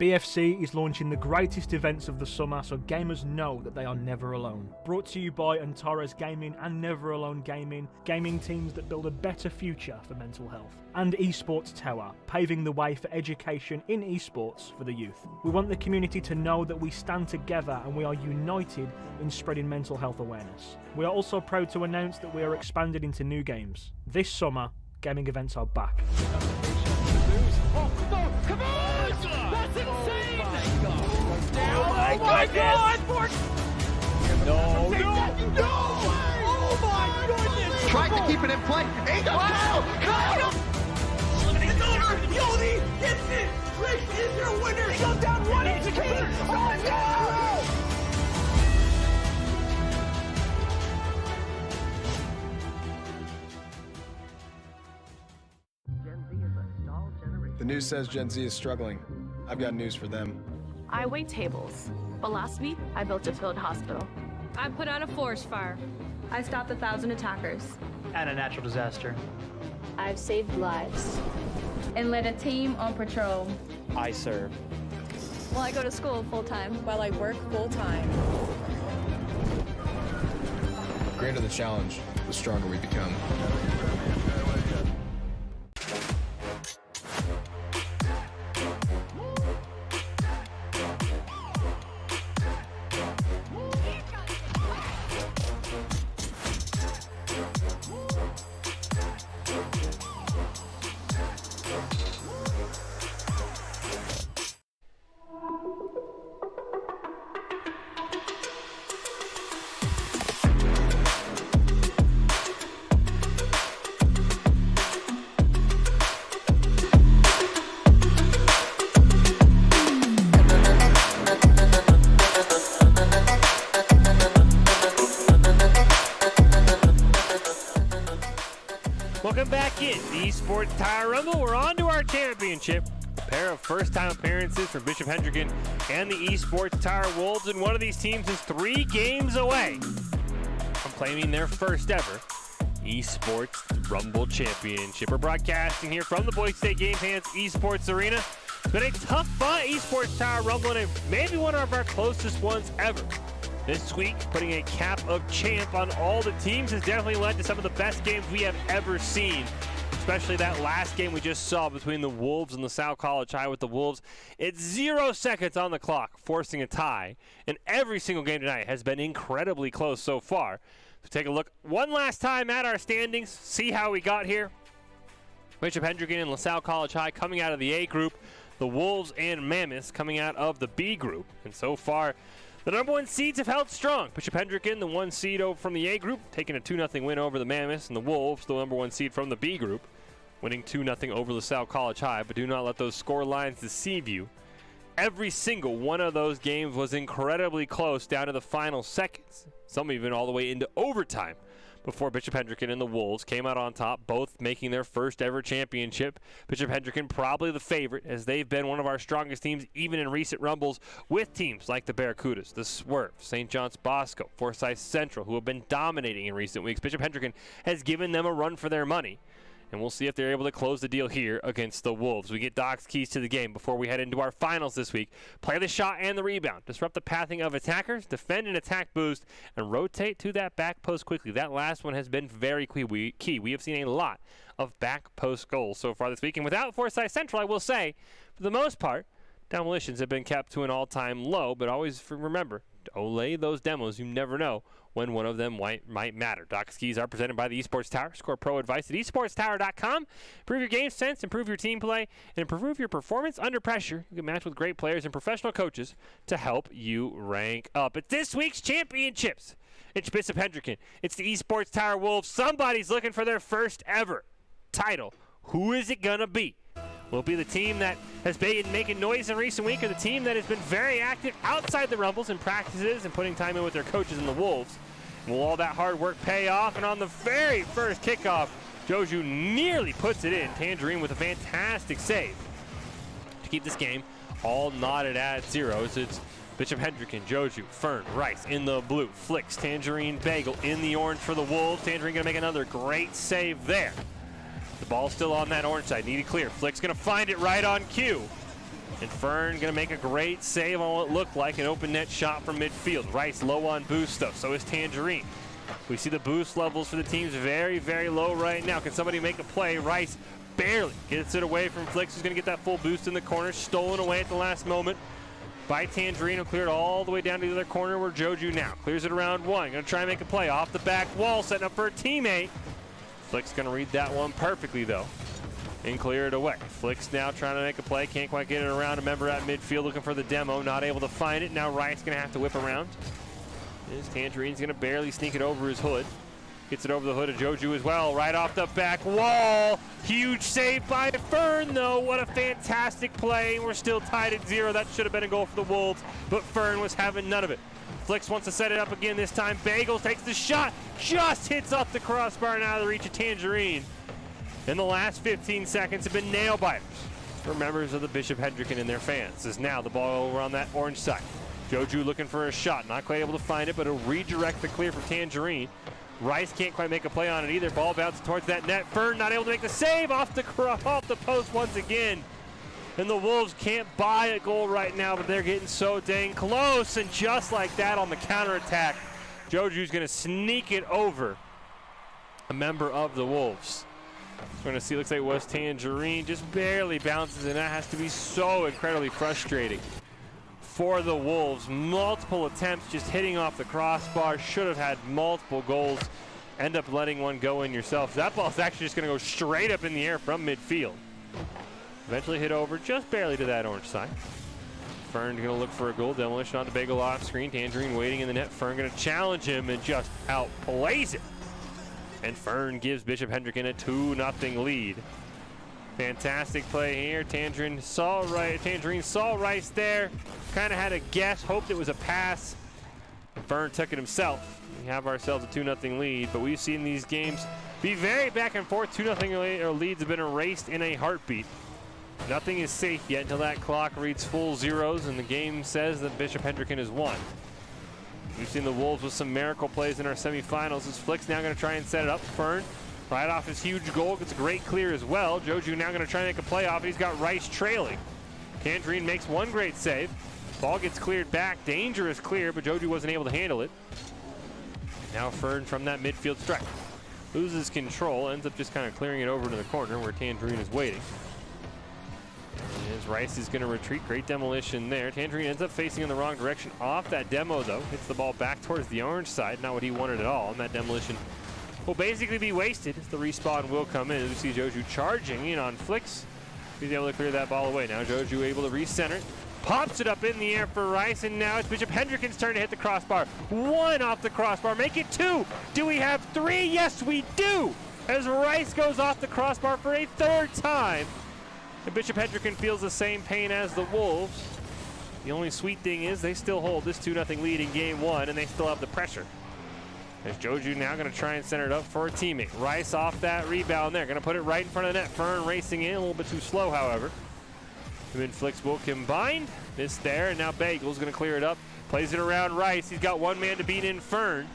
BFC is launching the greatest events of the summer so gamers know that they are never alone. Brought to you by Antares Gaming and Never Alone Gaming, gaming teams that build a better future for mental health. And Esports Tower, paving the way for education in esports for the youth. We want the community to know that we stand together and we are united in spreading mental health awareness. We are also proud to announce that we are expanded into new games. This summer, gaming events are back. Oh, no, come on! That's insane! Oh my God! No! Oh my goodness! Tried to keep it in play. Kyle! It's over! Yodi gets it! Trish is your winner! He goes down 1 HP! Oh no! The news says Gen Z is struggling. I've got news for them. I wait tables, but last week I built a field hospital. I put out a forest fire. I stopped 1,000 attackers. And a natural disaster. I've saved lives and led a team on patrol. I serve. Well, I go to school full-time. While I work full-time. The greater the challenge, the stronger we become. Welcome back in the Esports Tire Rumble. We're on to our championship. A pair of first-time appearances from Bishop Hendricken and the Esports Tire Wolves, and one of these teams is 3 games away from claiming their first ever Esports Rumble Championship. We're broadcasting here from the Boise State Game Hands Esports Arena. It's been a tough fought Esports Tire Rumble, and maybe one of our closest ones ever. This week, putting a cap of champ on all the teams has definitely led to some of the best games we have ever seen. Especially that last game we just saw between the Wolves and LaSalle College High with the Wolves. It's 0 seconds on the clock, forcing a tie. And every single game tonight has been incredibly close so far. So take a look one last time at our standings, see how we got here. Bishop Hendricken and LaSalle College High coming out of the A group. The Wolves and Mammoths coming out of the B group. And so far, the number 1 seeds have held strong. Bishop Hendricken, the 1 seed over from the A group, taking a 2-0 win over the Mammoths, and the Wolves, the number 1 seed from the B group, winning 2-0 over LaSalle College High. But do not let those score lines deceive you. Every single one of those games was incredibly close down to the final seconds, some even all the way into overtime, before Bishop Hendricken and the Wolves came out on top, both making their first ever championship. Bishop Hendricken probably the favorite, as they've been one of our strongest teams even in recent rumbles, with teams like the Barracudas, the Swerve, St. John's Bosco, Forsyth Central, who have been dominating in recent weeks. Bishop Hendricken has given them a run for their money, and we'll see if they're able to close the deal here against the Wolves. We get Doc's keys to the game before we head into our finals this week. Play the shot and the rebound. Disrupt the pathing of attackers. Defend an attack boost. And rotate to that back post quickly. That last one has been very key. We have seen a lot of back post goals so far this week. And without Forsyth Central, I will say, for the most part, demolitions have been kept to an all-time low. But always remember, olay those demos. You never know when one of them might matter. Doc's keys are presented by the Esports Tower. Score pro advice at esportstower.com. Improve your game sense, improve your team play, and improve your performance under pressure. You can match with great players and professional coaches to help you rank up. It's this week's championships. It's Bishop Hendricken. It's the Esports Tower Wolves. Somebody's looking for their first ever title. Who is it going to be? Will it be the team that has been making noise in recent week, or the team that has been very active outside the rumbles and practices and putting time in with their coaches in the Wolves? Will all that hard work pay off? And on the very first kickoff, Joju nearly puts it in. Tangerine with a fantastic save to keep this game all knotted at 0. It's Bishop Hendricken, Joju, Fern, Rice in the blue. Flicks Tangerine Bagel in the orange for the Wolves. Tangerine going to make another great save there. The ball's still on that orange side. Needed clear. Flick's going to find it right on cue. And Fern going to make a great save on what looked like an open net shot from midfield. Rice low on boost though, so is Tangerine. We see the boost levels for the teams very, very low right now. Can somebody make a play? Rice barely gets it away from Flicks, who's going to get that full boost in the corner. Stolen away at the last moment by Tangerine, who cleared all the way down to the other corner where Joju now clears it around one. Going to try and make a play off the back wall, setting up for a teammate. Flicks going to read that one perfectly though and clear it away. Flicks now trying to make a play, can't quite get it around a member at midfield looking for the demo, not able to find it. Now Rice going to have to whip around. Tangerine's going to barely sneak it over his hood. Gets it over the hood of Joju as well, right off the back wall. Huge save by Fern though. What a fantastic play. We're still tied at 0. That should have been a goal for the Wolves, but Fern was having none of it. Flicks wants to set it up again this time. Bagels takes the shot, just hits off the crossbar and out of the reach of Tangerine. In the last 15 seconds have been nail biters for members of the Bishop Hendricken and their fans. As now the ball over on that orange side. Joju looking for a shot, not quite able to find it, but a redirect the clear for Tangerine. Rice can't quite make a play on it either. Ball bounces towards that net. Fern not able to make the save off the post once again. And the Wolves can't buy a goal right now, but they're getting so dang close. And just like that on the counterattack, Joju's going to sneak it over a member of the Wolves. We're going to see, looks like it was Tangerine, just barely bounces, and that has to be so incredibly frustrating for the Wolves. Multiple attempts just hitting off the crossbar, should have had multiple goals, end up letting one go in yourself. That ball's actually just going to go straight up in the air from midfield. Eventually hit over just barely to that orange side. Fern going to look for a goal. Demolition on the Bagel off screen. Tangerine waiting in the net. Fern going to challenge him and just outplays it. And Fern gives Bishop Hendricken a 2-0 lead. Fantastic play here. Tangerine saw Rice there. Kind of had a guess, hoped it was a pass. Fern took it himself. We have ourselves a 2-0 lead, but we've seen these games be very back and forth. 2-0 leads have been erased in a heartbeat. Nothing is safe yet until that clock reads full zeros and the game says that Bishop Hendricken has won. We've seen the Wolves with some miracle plays in our semifinals. As Flick's now going to try and set it up. Fern, right off his huge goal, gets a great clear as well. Joju now going to try and make a play off it. He's got Rice trailing. Tangerine makes one great save. Ball gets cleared back. Dangerous clear, but Joju wasn't able to handle it. Now Fern from that midfield strike loses control, ends up just kind of clearing it over to the corner where Tangerine is waiting. As Rice is going to retreat, great demolition there. Tangerine ends up facing in the wrong direction off that demo though. Hits the ball back towards the orange side, not what he wanted at all. And that demolition will basically be wasted as the respawn will come in. As we see Joju charging in on Flicks. He's able to clear that ball away. Now Joju able to recenter it. Pops it up in the air for Rice, and now it's Bishop Hendricken's turn to hit the crossbar. 1 off the crossbar, make it 2. Do we have 3? Yes, we do! As Rice goes off the crossbar for a 3rd time. And Bishop Hendricken feels the same pain as the Wolves. The only sweet thing is they still hold this 2-0 lead in game 1, and they still have the pressure. As Joju now going to try and center it up for a teammate. Rice off that rebound there, going to put it right in front of the net. Fern racing in, a little bit too slow, however. Him and Flicks will combine. Missed there, and now Bagel's going to clear it up. Plays it around Rice. He's got one man to beat in Fern.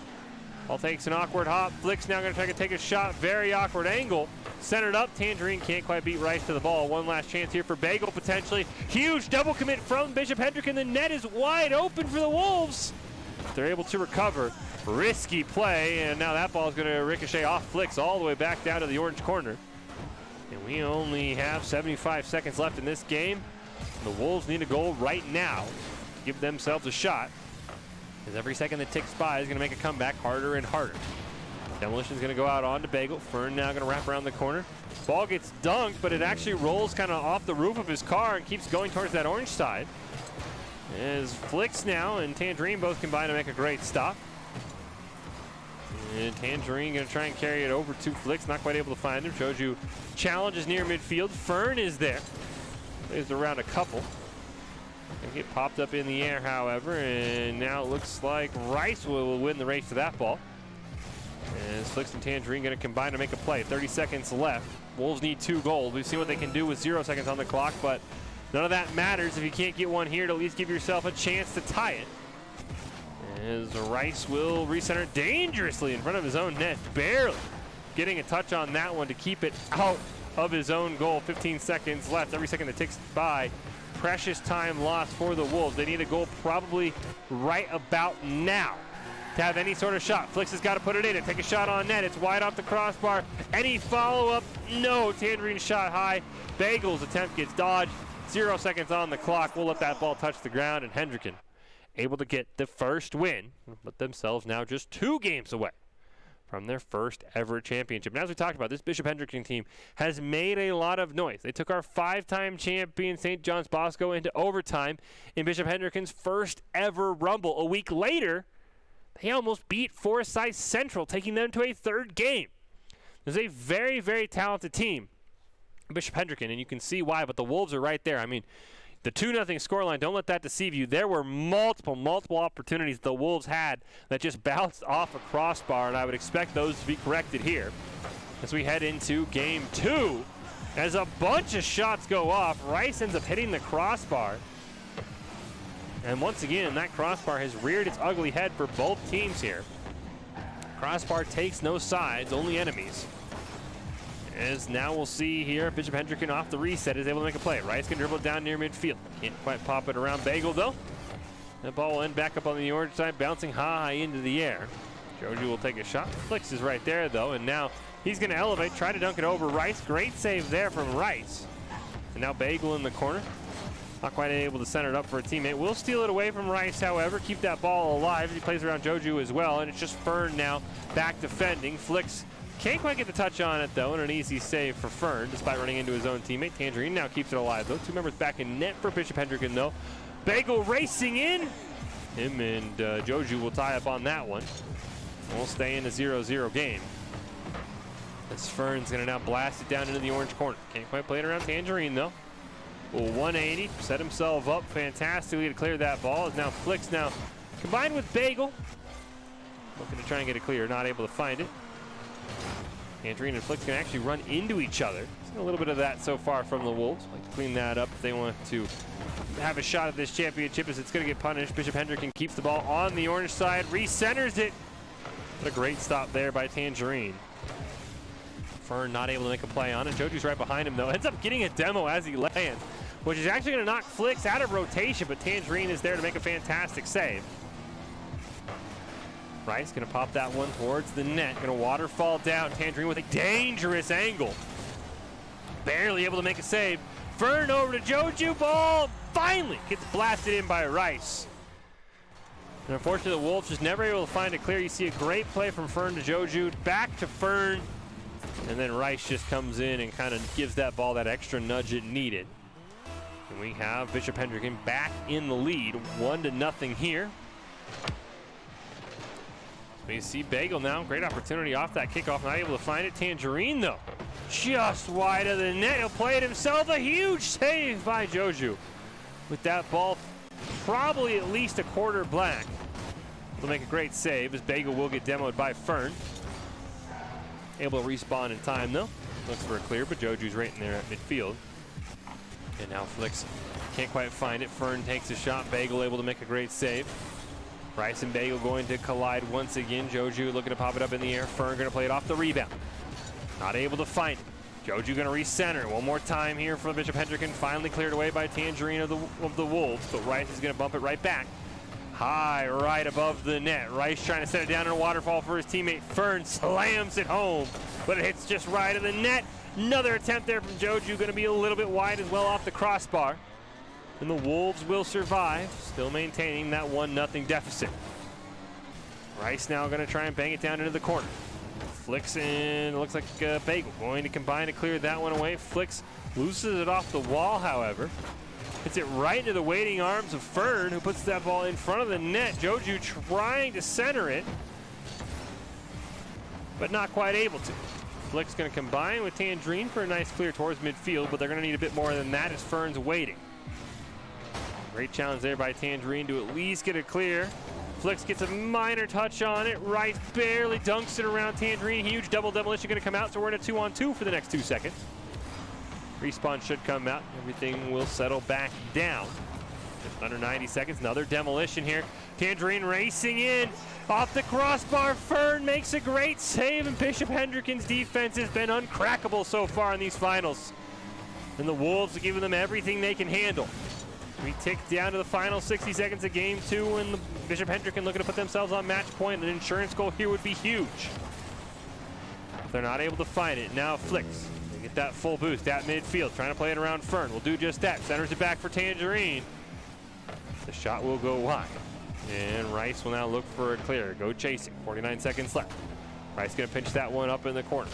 Ball takes an awkward hop. Flicks now going to try to take a shot. Very awkward angle. Centered up. Tangerine can't quite beat Rice to the ball. One last chance here for Bagel potentially. Huge double commit from Bishop Hendricken. The net is wide open for the Wolves. They're able to recover. Risky play, and now that ball is going to ricochet off Flicks all the way back down to the orange corner. And we only have 75 seconds left in this game. The Wolves need a goal right now to give themselves a shot. As every second that ticks by is going to make a comeback harder and harder. Demolition is going to go out onto Bagel. Fern now going to wrap around the corner. Ball gets dunked, but it actually rolls kind of off the roof of his car and keeps going towards that orange side. As Flicks now and Tangerine both combine to make a great stop. And Tangerine going to try and carry it over to Flicks. Not quite able to find him. Joju challenges near midfield. Fern is there. Plays around a couple. Gonna get popped up in the air, however, and now it looks like Rice will win the race to that ball. And Flicks and Tangerine going to combine to make a play. 30 seconds left. Wolves need 2 goals. We've seen what they can do with 0 seconds on the clock, but none of that matters if you can't get one here to at least give yourself a chance to tie it. As Rice will recenter dangerously in front of his own net, barely getting a touch on that one to keep it out of his own goal. 15 seconds left. Every second that ticks by precious time lost for the Wolves. They need a goal probably right about now to have any sort of shot. Flicks has got to put it in and take a shot on net. It's wide off the crossbar. Any follow-up? No. Tangerine shot high. Bagel's attempt gets dodged. 0 seconds on the clock. We'll let that ball touch the ground, and Hendricken able to get the first win, but themselves now just 2 games away from their first ever championship. And as we talked about, this Bishop Hendricken team has made a lot of noise. They took our 5-time champion St. John's Bosco into overtime in Bishop Hendricken's first ever Rumble. A week later, they almost beat Forsyth Central, taking them to a 3rd game. This is a very, very talented team, Bishop Hendricken, and you can see why, but the Wolves are right there. I mean, the 2-0 scoreline, don't let that deceive you. There were multiple opportunities the Wolves had that just bounced off a crossbar, and I would expect those to be corrected here as we head into game 2. As a bunch of shots go off, Rice ends up hitting the crossbar. And once again, that crossbar has reared its ugly head for both teams here. Crossbar takes no sides, only enemies. As now we'll see here, Bishop Hendricken off the reset is able to make a play. Rice can dribble it down near midfield. Can't quite pop it around Bagel though. That ball will end back up on the orange side, bouncing high into the air. Joju will take a shot. Flicks is right there though, and now he's going to elevate, try to dunk it over Rice. Great save there from Rice. And now Bagel in the corner. Not quite able to center it up for a teammate. Will steal it away from Rice, however. Keep that ball alive. He plays around Joju as well, and it's just Fern now back defending. Flicks can't quite get the touch on it, though, and an easy save for Fern, despite running into his own teammate. Tangerine now keeps it alive, though. 2 members back in net for Bishop Hendricken, though. Bagel racing in. Him and Joju will tie up on that one. We'll stay in a 0-0 game. As Fern's going to now blast it down into the orange corner. Can't quite play it around Tangerine, though. 180, set himself up fantastically to clear that ball. As now Flicks now combined with Bagel. Looking to try and get it clear, not able to find it. Tangerine and Flicks can actually run into each other. Seen a little bit of that so far from the Wolves. Like to clean that up if they want to have a shot at this championship, as it's going to get punished. Bishop Hendricken keeps the ball on the orange side, re-centers it. What a great stop there by Tangerine. Fern not able to make a play on it. Joju's right behind him though. Ends up getting a demo as he lands, which is actually going to knock Flicks out of rotation, but Tangerine is there to make a fantastic save. Rice going to pop that one towards the net. Going to waterfall down. Tangerine with a dangerous angle. Barely able to make a save. Fern over to Joju. Ball finally gets blasted in by Rice. And unfortunately, the Wolves just never able to find it clear. You see a great play from Fern to Joju. Back to Fern. And then Rice just comes in and kind of gives that ball that extra nudge it needed. And we have Bishop Hendricken back in the lead. 1-0 here. We see Bagel now, great opportunity off that kickoff, not able to find it. Tangerine though, just wide of the net. He'll play it himself. A huge save by Joju. With that ball probably at least a quarter black. He'll make a great save as Bagel will get demoed by Fern. Able to respawn in time though. Looks for a clear, but Joju's right in there at midfield. And now Flicks can't quite find it. Fern takes a shot. Bagel able to make a great save. Rice and Bagel going to collide once again. Joju looking to pop it up in the air. Fern going to play it off the rebound. Not able to find it. Joju going to recenter. One more time here for Bishop Hendricken. Finally cleared away by Tangerine of the Wolves, but Rice is going to bump it right back. High right above the net. Rice trying to set it down in a waterfall for his teammate. Fern slams it home, but it hits just right of the net. Another attempt there from Joju, going to be a little bit wide as well off the crossbar. And the Wolves will survive, still maintaining that 1-0 deficit. Rice now going to try and bang it down into the corner. Flicks in, looks like Bagel going to combine to clear that one away. Flicks loses it off the wall, however. Hits it right into the waiting arms of Fern, who puts that ball in front of the net. Joju trying to center it, but not quite able to. Flick's going to combine with Tangerine for a nice clear towards midfield, but they're going to need a bit more than that as Fern's waiting. Great challenge there by Tangerine to at least get it clear. Flicks gets a minor touch on it. Rice barely dunks it around Tangerine. Huge double demolition going to come out, so we're in a 2-on-2 for the next 2 seconds. Respawn should come out. Everything will settle back down. Just under 90 seconds. Another demolition here. Tangerine racing in. Off the crossbar, Fern makes a great save, and Bishop Hendricken's defense has been uncrackable so far in these finals. And the Wolves are giving them everything they can handle. We tick down to the final 60 seconds of game 2, and the Bishop Hendricken looking to put themselves on match point. An insurance goal here would be huge. If they're not able to find it, now Flicks. They get that full boost at midfield, trying to play it around Fern. Will do just that. Centers it back for Tangerine. The shot will go wide. And Rice will now look for a clear. Go chasing. 49 seconds left. Rice going to pinch that one up in the corner.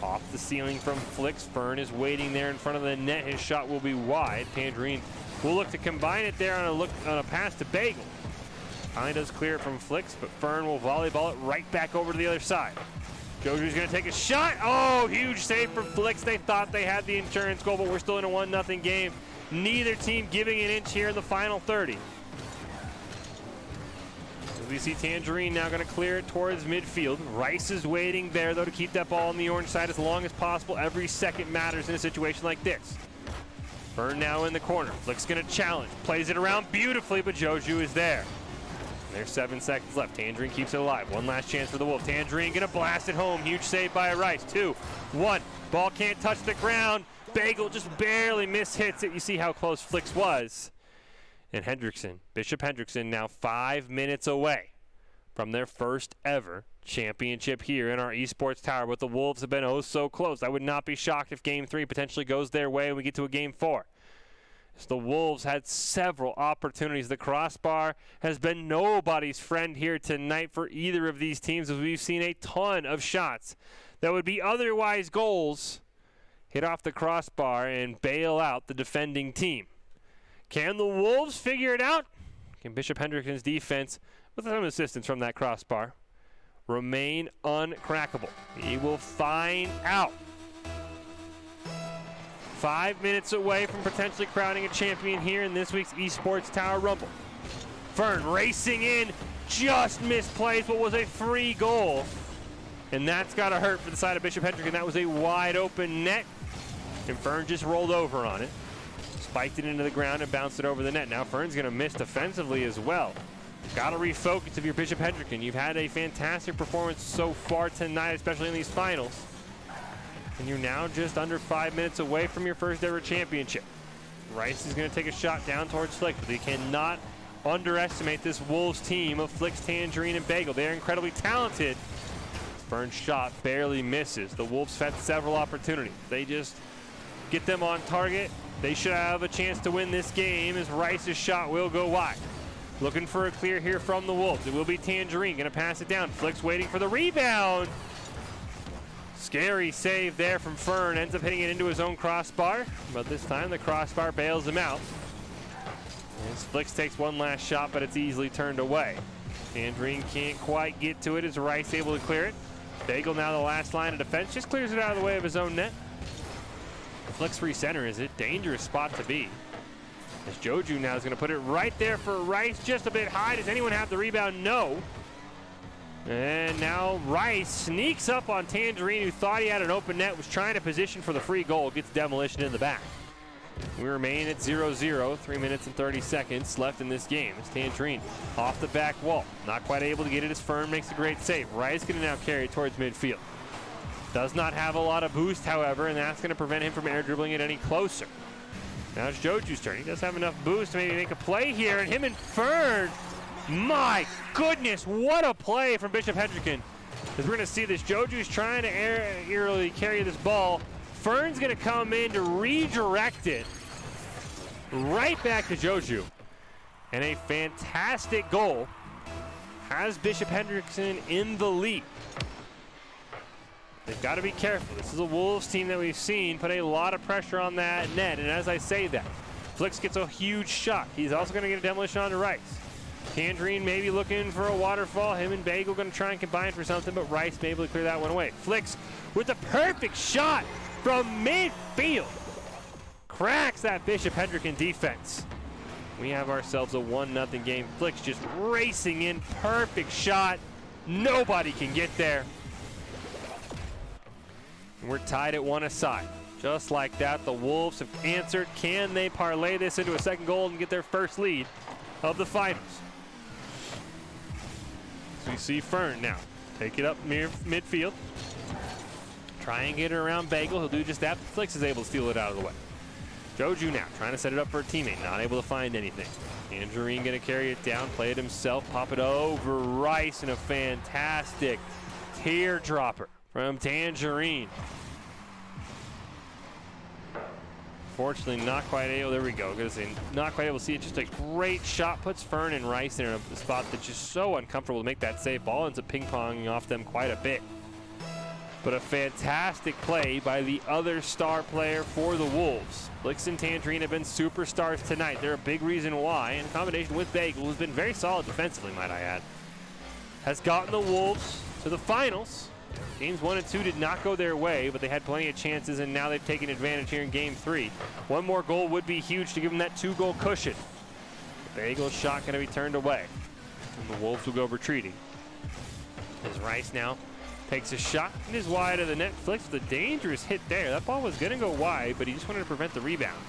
Off the ceiling from Flicks. Fern is waiting there in front of the net. His shot will be wide. Tangerine will look to combine it there on a pass to Bagel. Finally does clear it from Flicks, but Fern will volleyball it right back over to the other side. Joju's going to take a shot. Oh, huge save from Flicks. They thought they had the insurance goal, but we're still in a 1-0 game. Neither team giving an inch here in the final 30. As we see Tangerine now going to clear it towards midfield. Rice is waiting there, though, to keep that ball on the orange side as long as possible. Every second matters in a situation like this. Fern now in the corner. Flick's going to challenge. Plays it around beautifully, but Joju is there. There's 7 seconds left. Tangerine keeps it alive. One last chance for the Wolves. Tangerine going to blast it home. Huge save by Rice. 2-1. Ball can't touch the ground. Bagel just barely mishits it. You see how close Flicks was. And Bishop Hendricken now 5 minutes away from their first ever championship here in our esports tower. But the Wolves have been oh so close. I would not be shocked if game 3 potentially goes their way and we get to a game 4. So the Wolves had several opportunities. The crossbar has been nobody's friend here tonight for either of these teams, as we've seen a ton of shots that would be otherwise goals hit off the crossbar and bail out the defending team. Can the Wolves figure it out? Can Bishop Hendricken's defense, with some assistance from that crossbar, remain uncrackable? We will find out. 5 minutes away from potentially crowning a champion here in this week's Esports Tower Rumble. Fern racing in, just misplaced what was a free goal. And that's got to hurt for the side of Bishop Hendricken. That was a wide open net, and Fern just rolled over on it. Spiked it into the ground and bounced it over the net. Now Fern's going to miss defensively as well. Got to refocus if you're Bishop Hendricken. You've had a fantastic performance so far tonight, especially in these finals. And you're now just under 5 minutes away from your first ever championship. Rice is going to take a shot down towards Flick, but he cannot underestimate this Wolves team of Flicks, Tangerine, and Bagel. They're incredibly talented. Fern's shot barely misses. The Wolves had several opportunities. They just get them on target. They should have a chance to win this game, as Rice's shot will go wide. Looking for a clear here from the Wolves. It will be Tangerine going to pass it down. Flick's waiting for the rebound. Scary save there from Fern. Ends up hitting it into his own crossbar, but this time the crossbar bails him out. As Flicks takes one last shot, but it's easily turned away. Tangerine can't quite get to it as Rice able to clear it. Bagel now the last line of defense, just clears it out of the way of his own net. Flicks recenter is a dangerous spot to be. As Joju now is going to put it right there for Rice, just a bit high. Does anyone have the rebound? No. And now Rice sneaks up on Tangerine, who thought he had an open net, was trying to position for the free goal, gets demolition in the back. We remain at 0-0, 3 minutes and 30 seconds left in this game. It's Tangerine off the back wall. Not quite able to get it as Fern makes a great save. Rice going to now carry it towards midfield. Does not have a lot of boost, however, and that's going to prevent him from air dribbling it any closer. Now it's Joju's turn. He does have enough boost to maybe make a play here, and him and Fern, my goodness, what a play from Bishop Hendricken. As we're going to see this, Joju's trying to aerially carry this ball. Fern's going to come in to redirect it right back to Joju. And a fantastic goal has Bishop Hendricken in the lead. They've got to be careful. This is a Wolves team that we've seen put a lot of pressure on that net, and as I say that, Flicks gets a huge shot. He's also going to get a demolition onto Rice. Tangerine maybe looking for a waterfall. Him and Bagel going to try and combine for something, but Rice may be able to clear that one away. Flicks with a perfect shot from midfield. Cracks that Bishop Hendricken defense. We have ourselves a 1-0 game. Flicks just racing in, perfect shot. Nobody can get there. We're tied at 1 aside. Just like that, the Wolves have answered. Can they parlay this into a second goal and get their first lead of the finals? So we see Fern now take it up near midfield. Try and get it around Bagel. He'll do just that. Flicks is able to steal it out of the way. Joju now trying to set it up for a teammate, not able to find anything. Tangerine gonna carry it down, play it himself, pop it over Rice, and a fantastic teardropper from Tangerine. Fortunately, not quite able, there we go, not quite able to see it. Just a great shot, puts Fern and Rice in a spot that's just so uncomfortable to make that save. Ball ends up ping-ponging off them quite a bit. But a fantastic play by the other star player for the Wolves. Flix and Tangerine have been superstars tonight. They're a big reason why, in combination with Bagel, who's been very solid defensively, might I add, has gotten the Wolves to the finals. Games 1 and 2 did not go their way, but they had plenty of chances, and now they've taken advantage here in Game 3. One more goal would be huge to give them that 2-goal cushion. The Bagel's shot going to be turned away, and the Wolves will go retreating. As Rice now takes a shot and is wide of the net. Flix with a dangerous hit there. That ball was going to go wide, but he just wanted to prevent the rebound.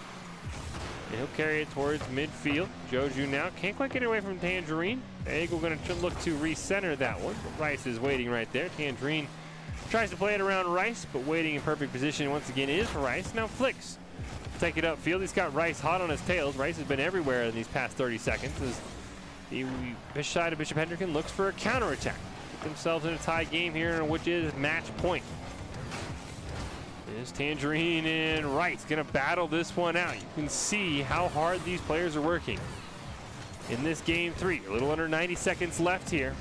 And he'll carry it towards midfield. Joju now can't quite get away from Tangerine. Bagel going to look to recenter that one. But Rice is waiting right there. Tangerine tries to play it around Rice, but waiting in perfect position once again is Rice. Now Flix take it upfield. He's got Rice hot on his tails. Rice has been everywhere in these past 30 seconds as the side of Bishop Hendricken looks for a counterattack. Themselves in a tie game here, which is match point. There's Tangerine and Rice gonna battle this one out. You can see how hard these players are working in this Game 3. A little under 90 seconds left here.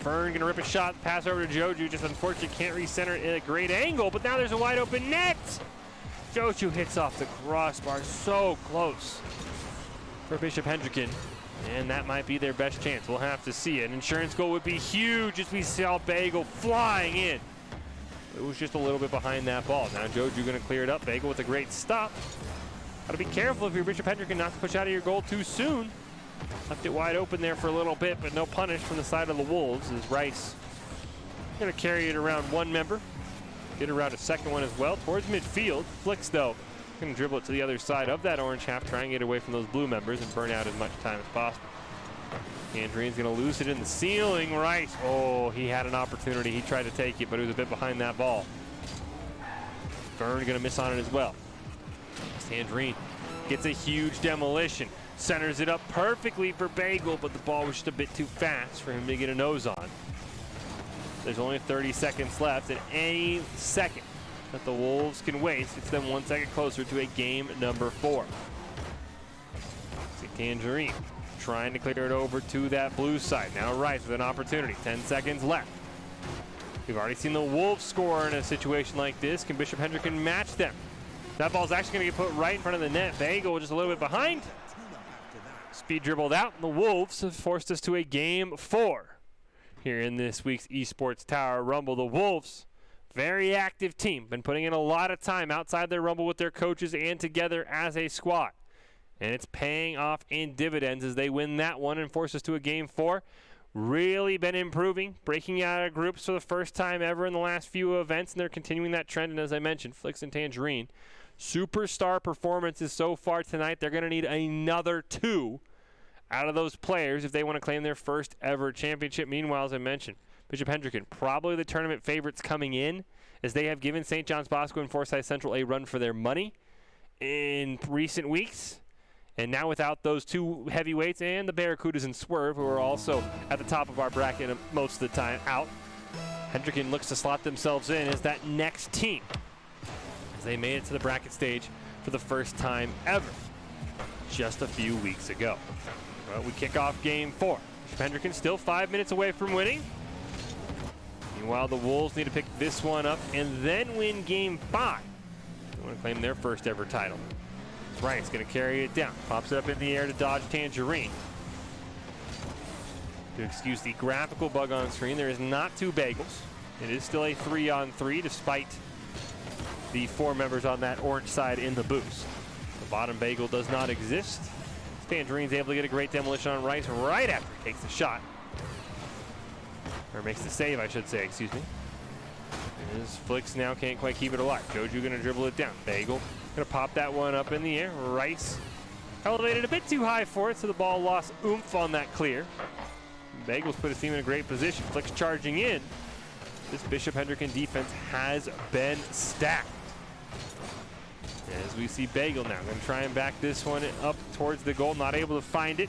Fern gonna rip a shot, pass over to Joju. Just unfortunately can't recenter it at a great angle, but now there's a wide open net. Joju hits off the crossbar, so close for Bishop Hendricken. And that might be their best chance. We'll have to see. An insurance goal would be huge as we saw Bagel flying in. It was just a little bit behind that ball. Now Joju going to clear it up. Bagel with a great stop. Got to be careful if you're Bishop Hendricken not to push out of your goal too soon. Left it wide open there for a little bit, but no punish from the side of the Wolves as Rice going to carry it around one member. Get around a second one as well towards midfield. Flix though going to dribble it to the other side of that orange half, try and get away from those blue members and burn out as much time as possible. Tangerine's going to lose it in the ceiling. Rice, oh, he had an opportunity. He tried to take it, but he was a bit behind that ball. Fern going to miss on it as well. Tangerine gets a huge demolition. Centers it up perfectly for Bagel, but the ball was just a bit too fast for him to get a nose on. There's only 30 seconds left, and any second that the Wolves can waste gets them 1 second closer to a game number 4. See Tangerine trying to clear it over to that blue side. Now Rice with an opportunity. 10 seconds left. We've already seen the Wolves score in a situation like this. Can Bishop Hendricken match them? That ball's actually going to get put right in front of the net. Bagel just a little bit behind. Speed dribbled out, and the Wolves have forced us to a game 4 here in this week's Esports Tower Rumble. The Wolves, very active team, been putting in a lot of time outside their Rumble with their coaches and together as a squad. And it's paying off in dividends as they win that one and force us to a game 4. Really been improving, breaking out of groups for the first time ever in the last few events, and they're continuing that trend. And as I mentioned, Flix and Tangerine, superstar performances so far tonight. They're going to need another 2 out of those players if they want to claim their first ever championship. Meanwhile, as I mentioned, Bishop Hendricken, probably the tournament favorites coming in, as they have given St. John's Bosco and Forsyth Central a run for their money in recent weeks. And now without those 2 heavyweights and the Barracudas and Swerve, who are also at the top of our bracket most of the time out, Hendricken looks to slot themselves in as that next team, as they made it to the bracket stage for the first time ever just a few weeks ago. Well, we kick off game 4. Bishop Hendricken still 5 minutes away from winning. Meanwhile, the Wolves need to pick this one up and then win game 5. They want to claim their first ever title. Rice going to carry it down. Pops it up in the air to dodge Tangerine. To excuse the graphical bug on screen, there is not 2 Bagels. It is still a 3-on-3 despite the 4 members on that orange side in the boost. The bottom Bagel does not exist. Tangerine's able to get a great demolition on Rice right after he takes the shot. Or makes the save, I should say, excuse me. As Flix now can't quite keep it alive. Joju going to dribble it down. Bagel going to pop that one up in the air. Rice elevated a bit too high for it, so the ball lost oomph on that clear. Bagels put his team in a great position. Flix charging in. This Bishop Hendricken defense has been stacked. As we see Bagel now, going to try and back this one up towards the goal, not able to find it.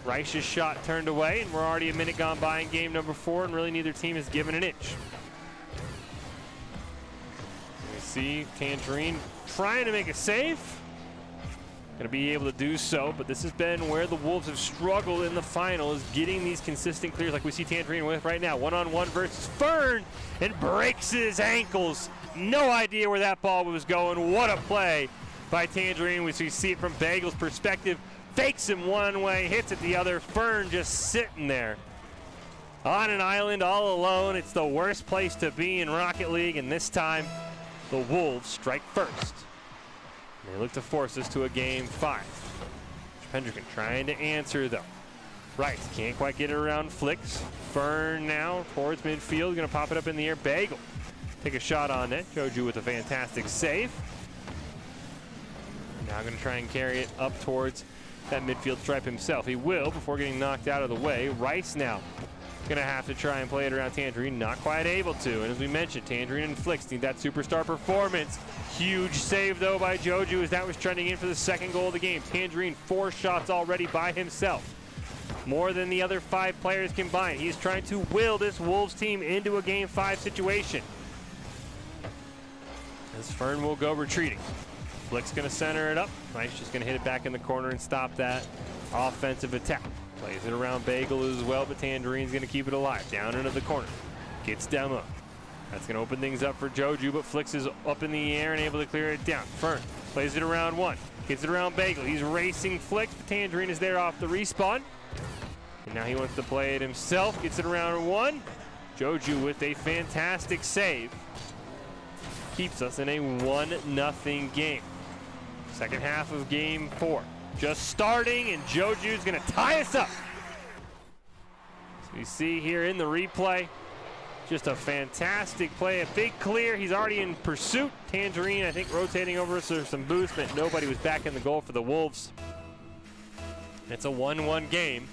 Reich's shot turned away, and we're already a minute gone by in game number 4, and really neither team has given an inch. We see Tangerine trying to make a save. Going to be able to do so, but this has been where the Wolves have struggled in the final, is getting these consistent clears like we see Tangerine with right now. One-on-one versus Fern, and breaks his ankles. No idea where that ball was going. What a play by Tangerine. We see it from Bagel's perspective. Fakes him one way, hits it the other. Fern just sitting there on an island all alone. It's the worst place to be in Rocket League, and this time the Wolves strike first. They look to force us to a game 5. Hendricken trying to answer though. Rice can't quite get it around Flicks. Fern now towards midfield, gonna pop it up in the air. Bagel take a shot on net. Joju with a fantastic save. Now gonna try and carry it up towards that midfield stripe himself. He will before getting knocked out of the way. Rice now gonna have to try and play it around Tangerine, not quite able to. And as we mentioned, Tangerine and Flicks need that superstar performance. Huge save though by Joju as that was trending in for the second goal of the game. Tangerine 4 shots already by himself. More than the other 5 players combined. He's trying to will this Wolves team into a game 5 situation. As Fern will go retreating. Flick's gonna center it up. Rice just gonna hit it back in the corner and stop that offensive attack. Plays it around Bagel as well, but Tangerine's gonna keep it alive. Down into the corner. Gets Demo. That's gonna open things up for Joju, but Flicks is up in the air and able to clear it down. Fern plays it around 1. Gets it around Bagel. He's racing Flicks, but Tangerine is there off the respawn. And now he wants to play it himself. Gets it around 1. Joju with a fantastic save. Keeps us in a 1-0 game. Second half of game 4. Just starting, and Joju's gonna tie us up. So you see here in the replay, just a fantastic play, a big clear. He's already in pursuit. Tangerine, I think, rotating over so some boost, but nobody was back in the goal for the Wolves. It's a 1-1 game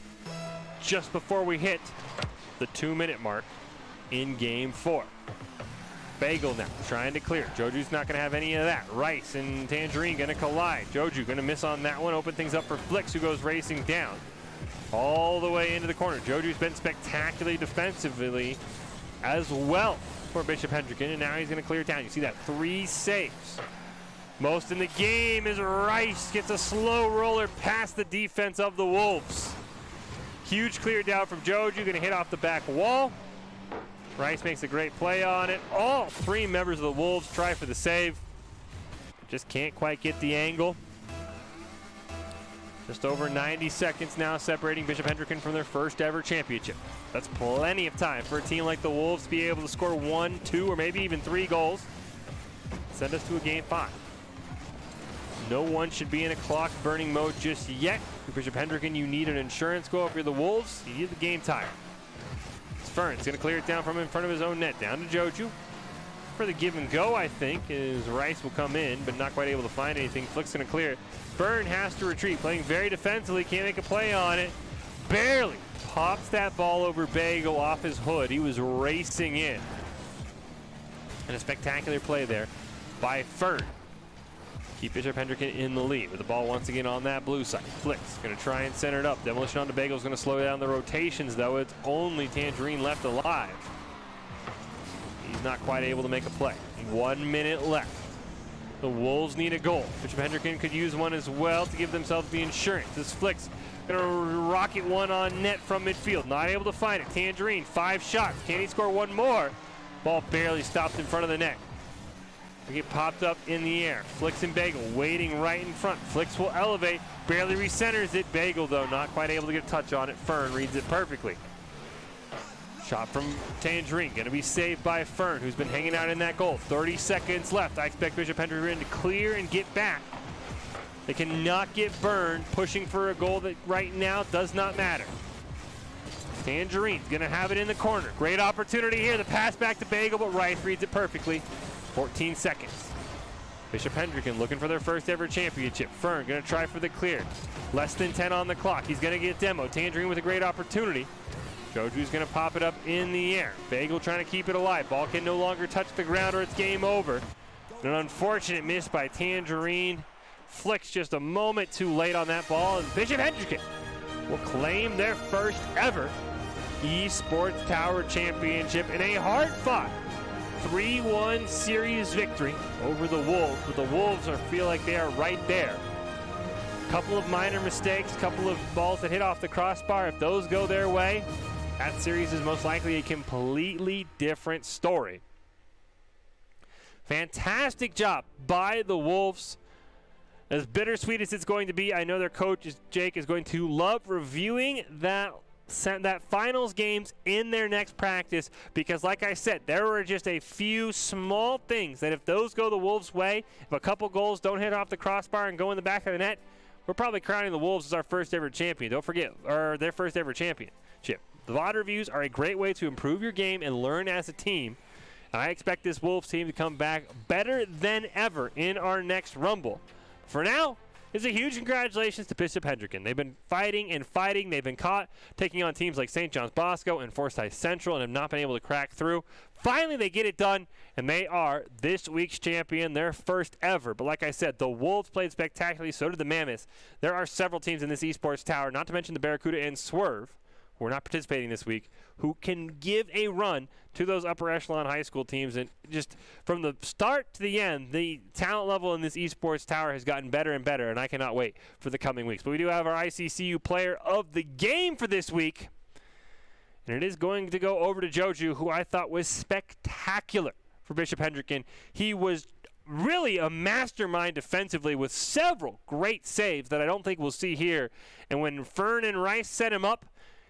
just before we hit the 2-minute mark in game 4. Bagel now trying to clear. Joju's not going to have any of that. Rice and Tangerine going to collide. Joju going to miss on that one. Open things up for Flicks, who goes racing down all the way into the corner. Joju's been spectacularly defensively as well for Bishop Hendricken, and now he's going to clear it down. You see that 3 saves. Most in the game is Rice gets a slow roller past the defense of the Wolves. Huge clear down from Joju, going to hit off the back wall. Rice makes a great play on it. All 3 members of the Wolves try for the save. Just can't quite get the angle. Just over 90 seconds now separating Bishop Hendricken from their first ever championship. That's plenty of time for a team like the Wolves to be able to score 1, 2, or maybe even 3 goals. Send us to a game 5. No one should be in a clock burning mode just yet. For Bishop Hendricken, you need an insurance goal. If you're the Wolves, you need the game tire. Fern's going to clear it down from in front of his own net. Down to Joju. For the give and go, I think, is Rice will come in, but not quite able to find anything. Flick's going to clear it. Fern has to retreat, playing very defensively. Can't make a play on it. Barely pops that ball over Bagel off his hood. He was racing in. And a spectacular play there by Fern. Keep Bishop Hendricken in the lead with the ball once again on that blue side. Flicks going to try and center it up. Demolition onto Bagel is going to slow down the rotations, though. It's only Tangerine left alive. He's not quite able to make a play. 1 minute left. The Wolves need a goal. Bishop Hendricken could use one as well to give themselves the insurance. This Flicks going to rocket one on net from midfield. Not able to find it. Tangerine, 5 shots. Can he score one more? Ball barely stops in front of the net. We get popped up in the air. Flicks and Bagel waiting right in front. Flicks will elevate, barely recenters it. Bagel, though, not quite able to get a touch on it. Fern reads it perfectly. Shot from Tangerine, going to be saved by Fern, who's been hanging out in that goal. 30 seconds left. I expect Bishop Hendricken to clear and get back. They cannot get burned, pushing for a goal that right now does not matter. Tangerine's going to have it in the corner. Great opportunity here. The pass back to Bagel, but Rice reads it perfectly. 14 seconds. Bishop Hendricken looking for their first ever championship. Fern going to try for the clear. Less than 10 on the clock. He's going to get Demo. Tangerine with a great opportunity. Joju's going to pop it up in the air. Bagel trying to keep it alive. Ball can no longer touch the ground or it's game over. An unfortunate miss by Tangerine. Flicks just a moment too late on that ball, and Bishop Hendricken will claim their first ever Esports Tower Championship in a hard-fought 3-1 series victory over the Wolves, but the Wolves feel like they are right there. Couple of minor mistakes, couple of balls that hit off the crossbar. If those go their way, that series is most likely a completely different story. Fantastic job by the Wolves. As bittersweet as it's going to be, I know their coach, Jake, is going to love reviewing that finals games in their next practice, because like I said, there were just a few small things that if those go the Wolves' way, if a couple goals don't hit off the crossbar and go in the back of the net, we're probably crowning the Wolves as our first ever champion. Don't forget, or their first ever championship. The VOD reviews are a great way to improve your game and learn as a team. And I expect this Wolves team to come back better than ever in our next Rumble. For now, it's a huge congratulations to Bishop Hendricken. They've been fighting and fighting. They've been caught taking on teams like St. John's Bosco and Forsyth Central and have not been able to crack through. Finally, they get it done, and they are this week's champion, their first ever. But like I said, the Wolves played spectacularly, so did the Mammoths. There are several teams in this Esports Tower, not to mention the Barracuda and Swerve, who are not participating this week, who can give a run to those upper echelon high school teams. And just from the start to the end, the talent level in this Esports Tower has gotten better and better, and I cannot wait for the coming weeks. But we do have our ICCU player of the game for this week, and it is going to go over to Joju, who I thought was spectacular for Bishop Hendricken. He was really a mastermind defensively with several great saves that I don't think we'll see here. And when Fern and Rice set him up,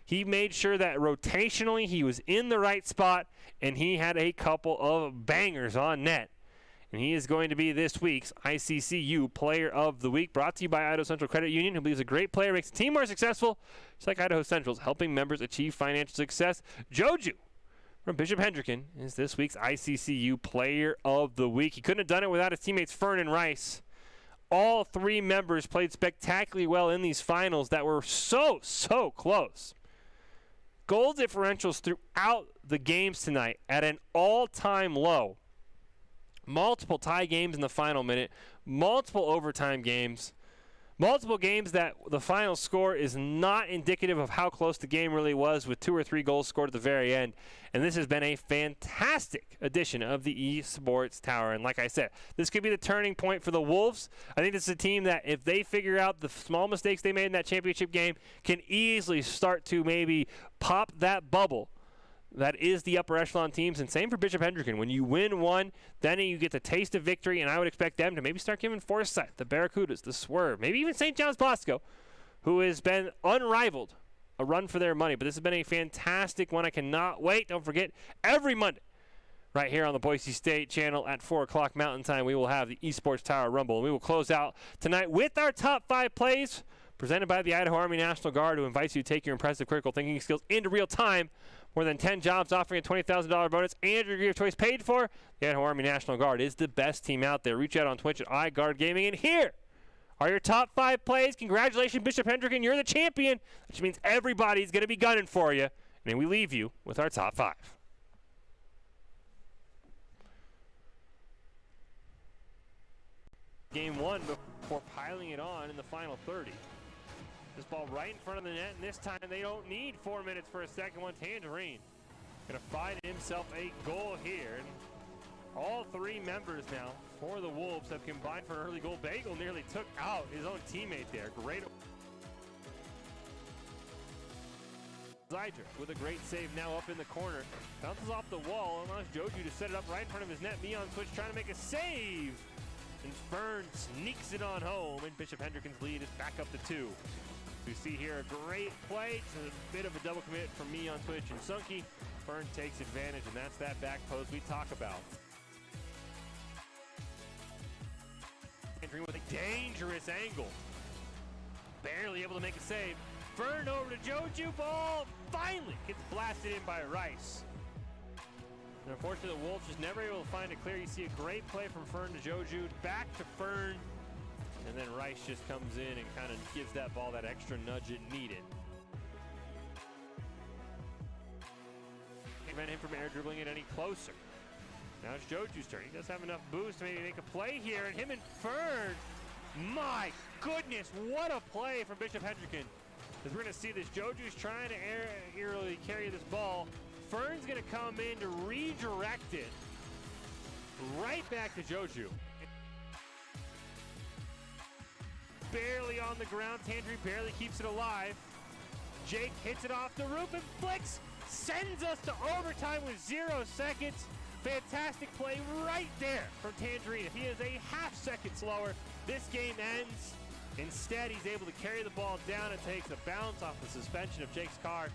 he made sure that rotationally he was in the right spot, and he had a couple of bangers on net. And he is going to be this week's ICCU Player of the Week, brought to you by Idaho Central Credit Union, who believes a great player makes the team more successful, just like Idaho Central's helping members achieve financial success. Joju from Bishop Hendricken is this week's ICCU Player of the Week. He couldn't have done it without his teammates Fern and Rice. All three members played spectacularly well in these finals that were so close. Goal differentials throughout the games tonight at an all-time low. Multiple tie games in the final minute, multiple overtime games, multiple games that the final score is not indicative of how close the game really was, with 2 or 3 goals scored at the very end. And this has been a fantastic edition of the Esports Tower. And like I said, this could be the turning point for the Wolves. I think this is a team that, if they figure out the small mistakes they made in that championship game, can easily start to maybe pop that bubble that is the upper echelon teams. And same for Bishop Hendricken. When you win one, then you get the taste of victory, and I would expect them to maybe start giving Forsyth, the Barracudas, the Swerve, maybe even St. John's Bosco, who has been unrivaled, a run for their money. But this has been a fantastic one. I cannot wait. Don't forget, every Monday, right here on the Boise State channel at 4 o'clock Mountain Time, we will have the Esports Tower Rumble. And we will close out tonight with our top 5 plays presented by the Idaho Army National Guard, who invites you to take your impressive critical thinking skills into real time. More than 10 jobs offering a $20,000 bonus and your degree of choice paid for. The Idaho Army National Guard is the best team out there. Reach out on Twitch at iGuard Gaming. And here are your top 5 plays. Congratulations, Bishop Hendricken. You're the champion, which means everybody's going to be gunning for you. And then we leave you with our top 5. Game 1 before piling it on in the final 30. This ball right in front of the net, and this time they don't need 4 minutes for a second one. Tangerine going to find himself a goal here. And all 3 members now for the Wolves have combined for an early goal. Bagel nearly took out his own teammate there. Great. Zydra with a great save now up in the corner. Bounces off the wall, allows Joju to set it up right in front of his net. Me on Switch trying to make a save. And Fern sneaks it on home, and Bishop Hendricken's lead is back up to 2. We see here a great play. It's a bit of a double commit from me on Twitch and Sunky. Fern takes advantage, and that's that back post we talk about. Entering with a dangerous angle. Barely able to make a save. Fern over to Joju. Ball finally gets blasted in by Rice. And unfortunately, the Wolves just never able to find it clear. You see a great play from Fern to Joju. Back to Fern. And then Rice just comes in and kind of gives that ball that extra nudge it needed. Prevent him from air dribbling it any closer. Now it's Joju's turn. He does have enough boost to maybe make a play here, and him and Fern. My goodness, what a play from Bishop Hendricken. As we're going to see this, Joju's trying to aerially carry this ball. Fern's going to come in to redirect it right back to Joju. Barely on the ground. Tangerine barely keeps it alive. Jake hits it off the roof and flicks. Sends us to overtime with 0 seconds. Fantastic play right there from Tangerine. If he is a half-second slower, this game ends. Instead, he's able to carry the ball down and takes a bounce off the suspension of Jake's car.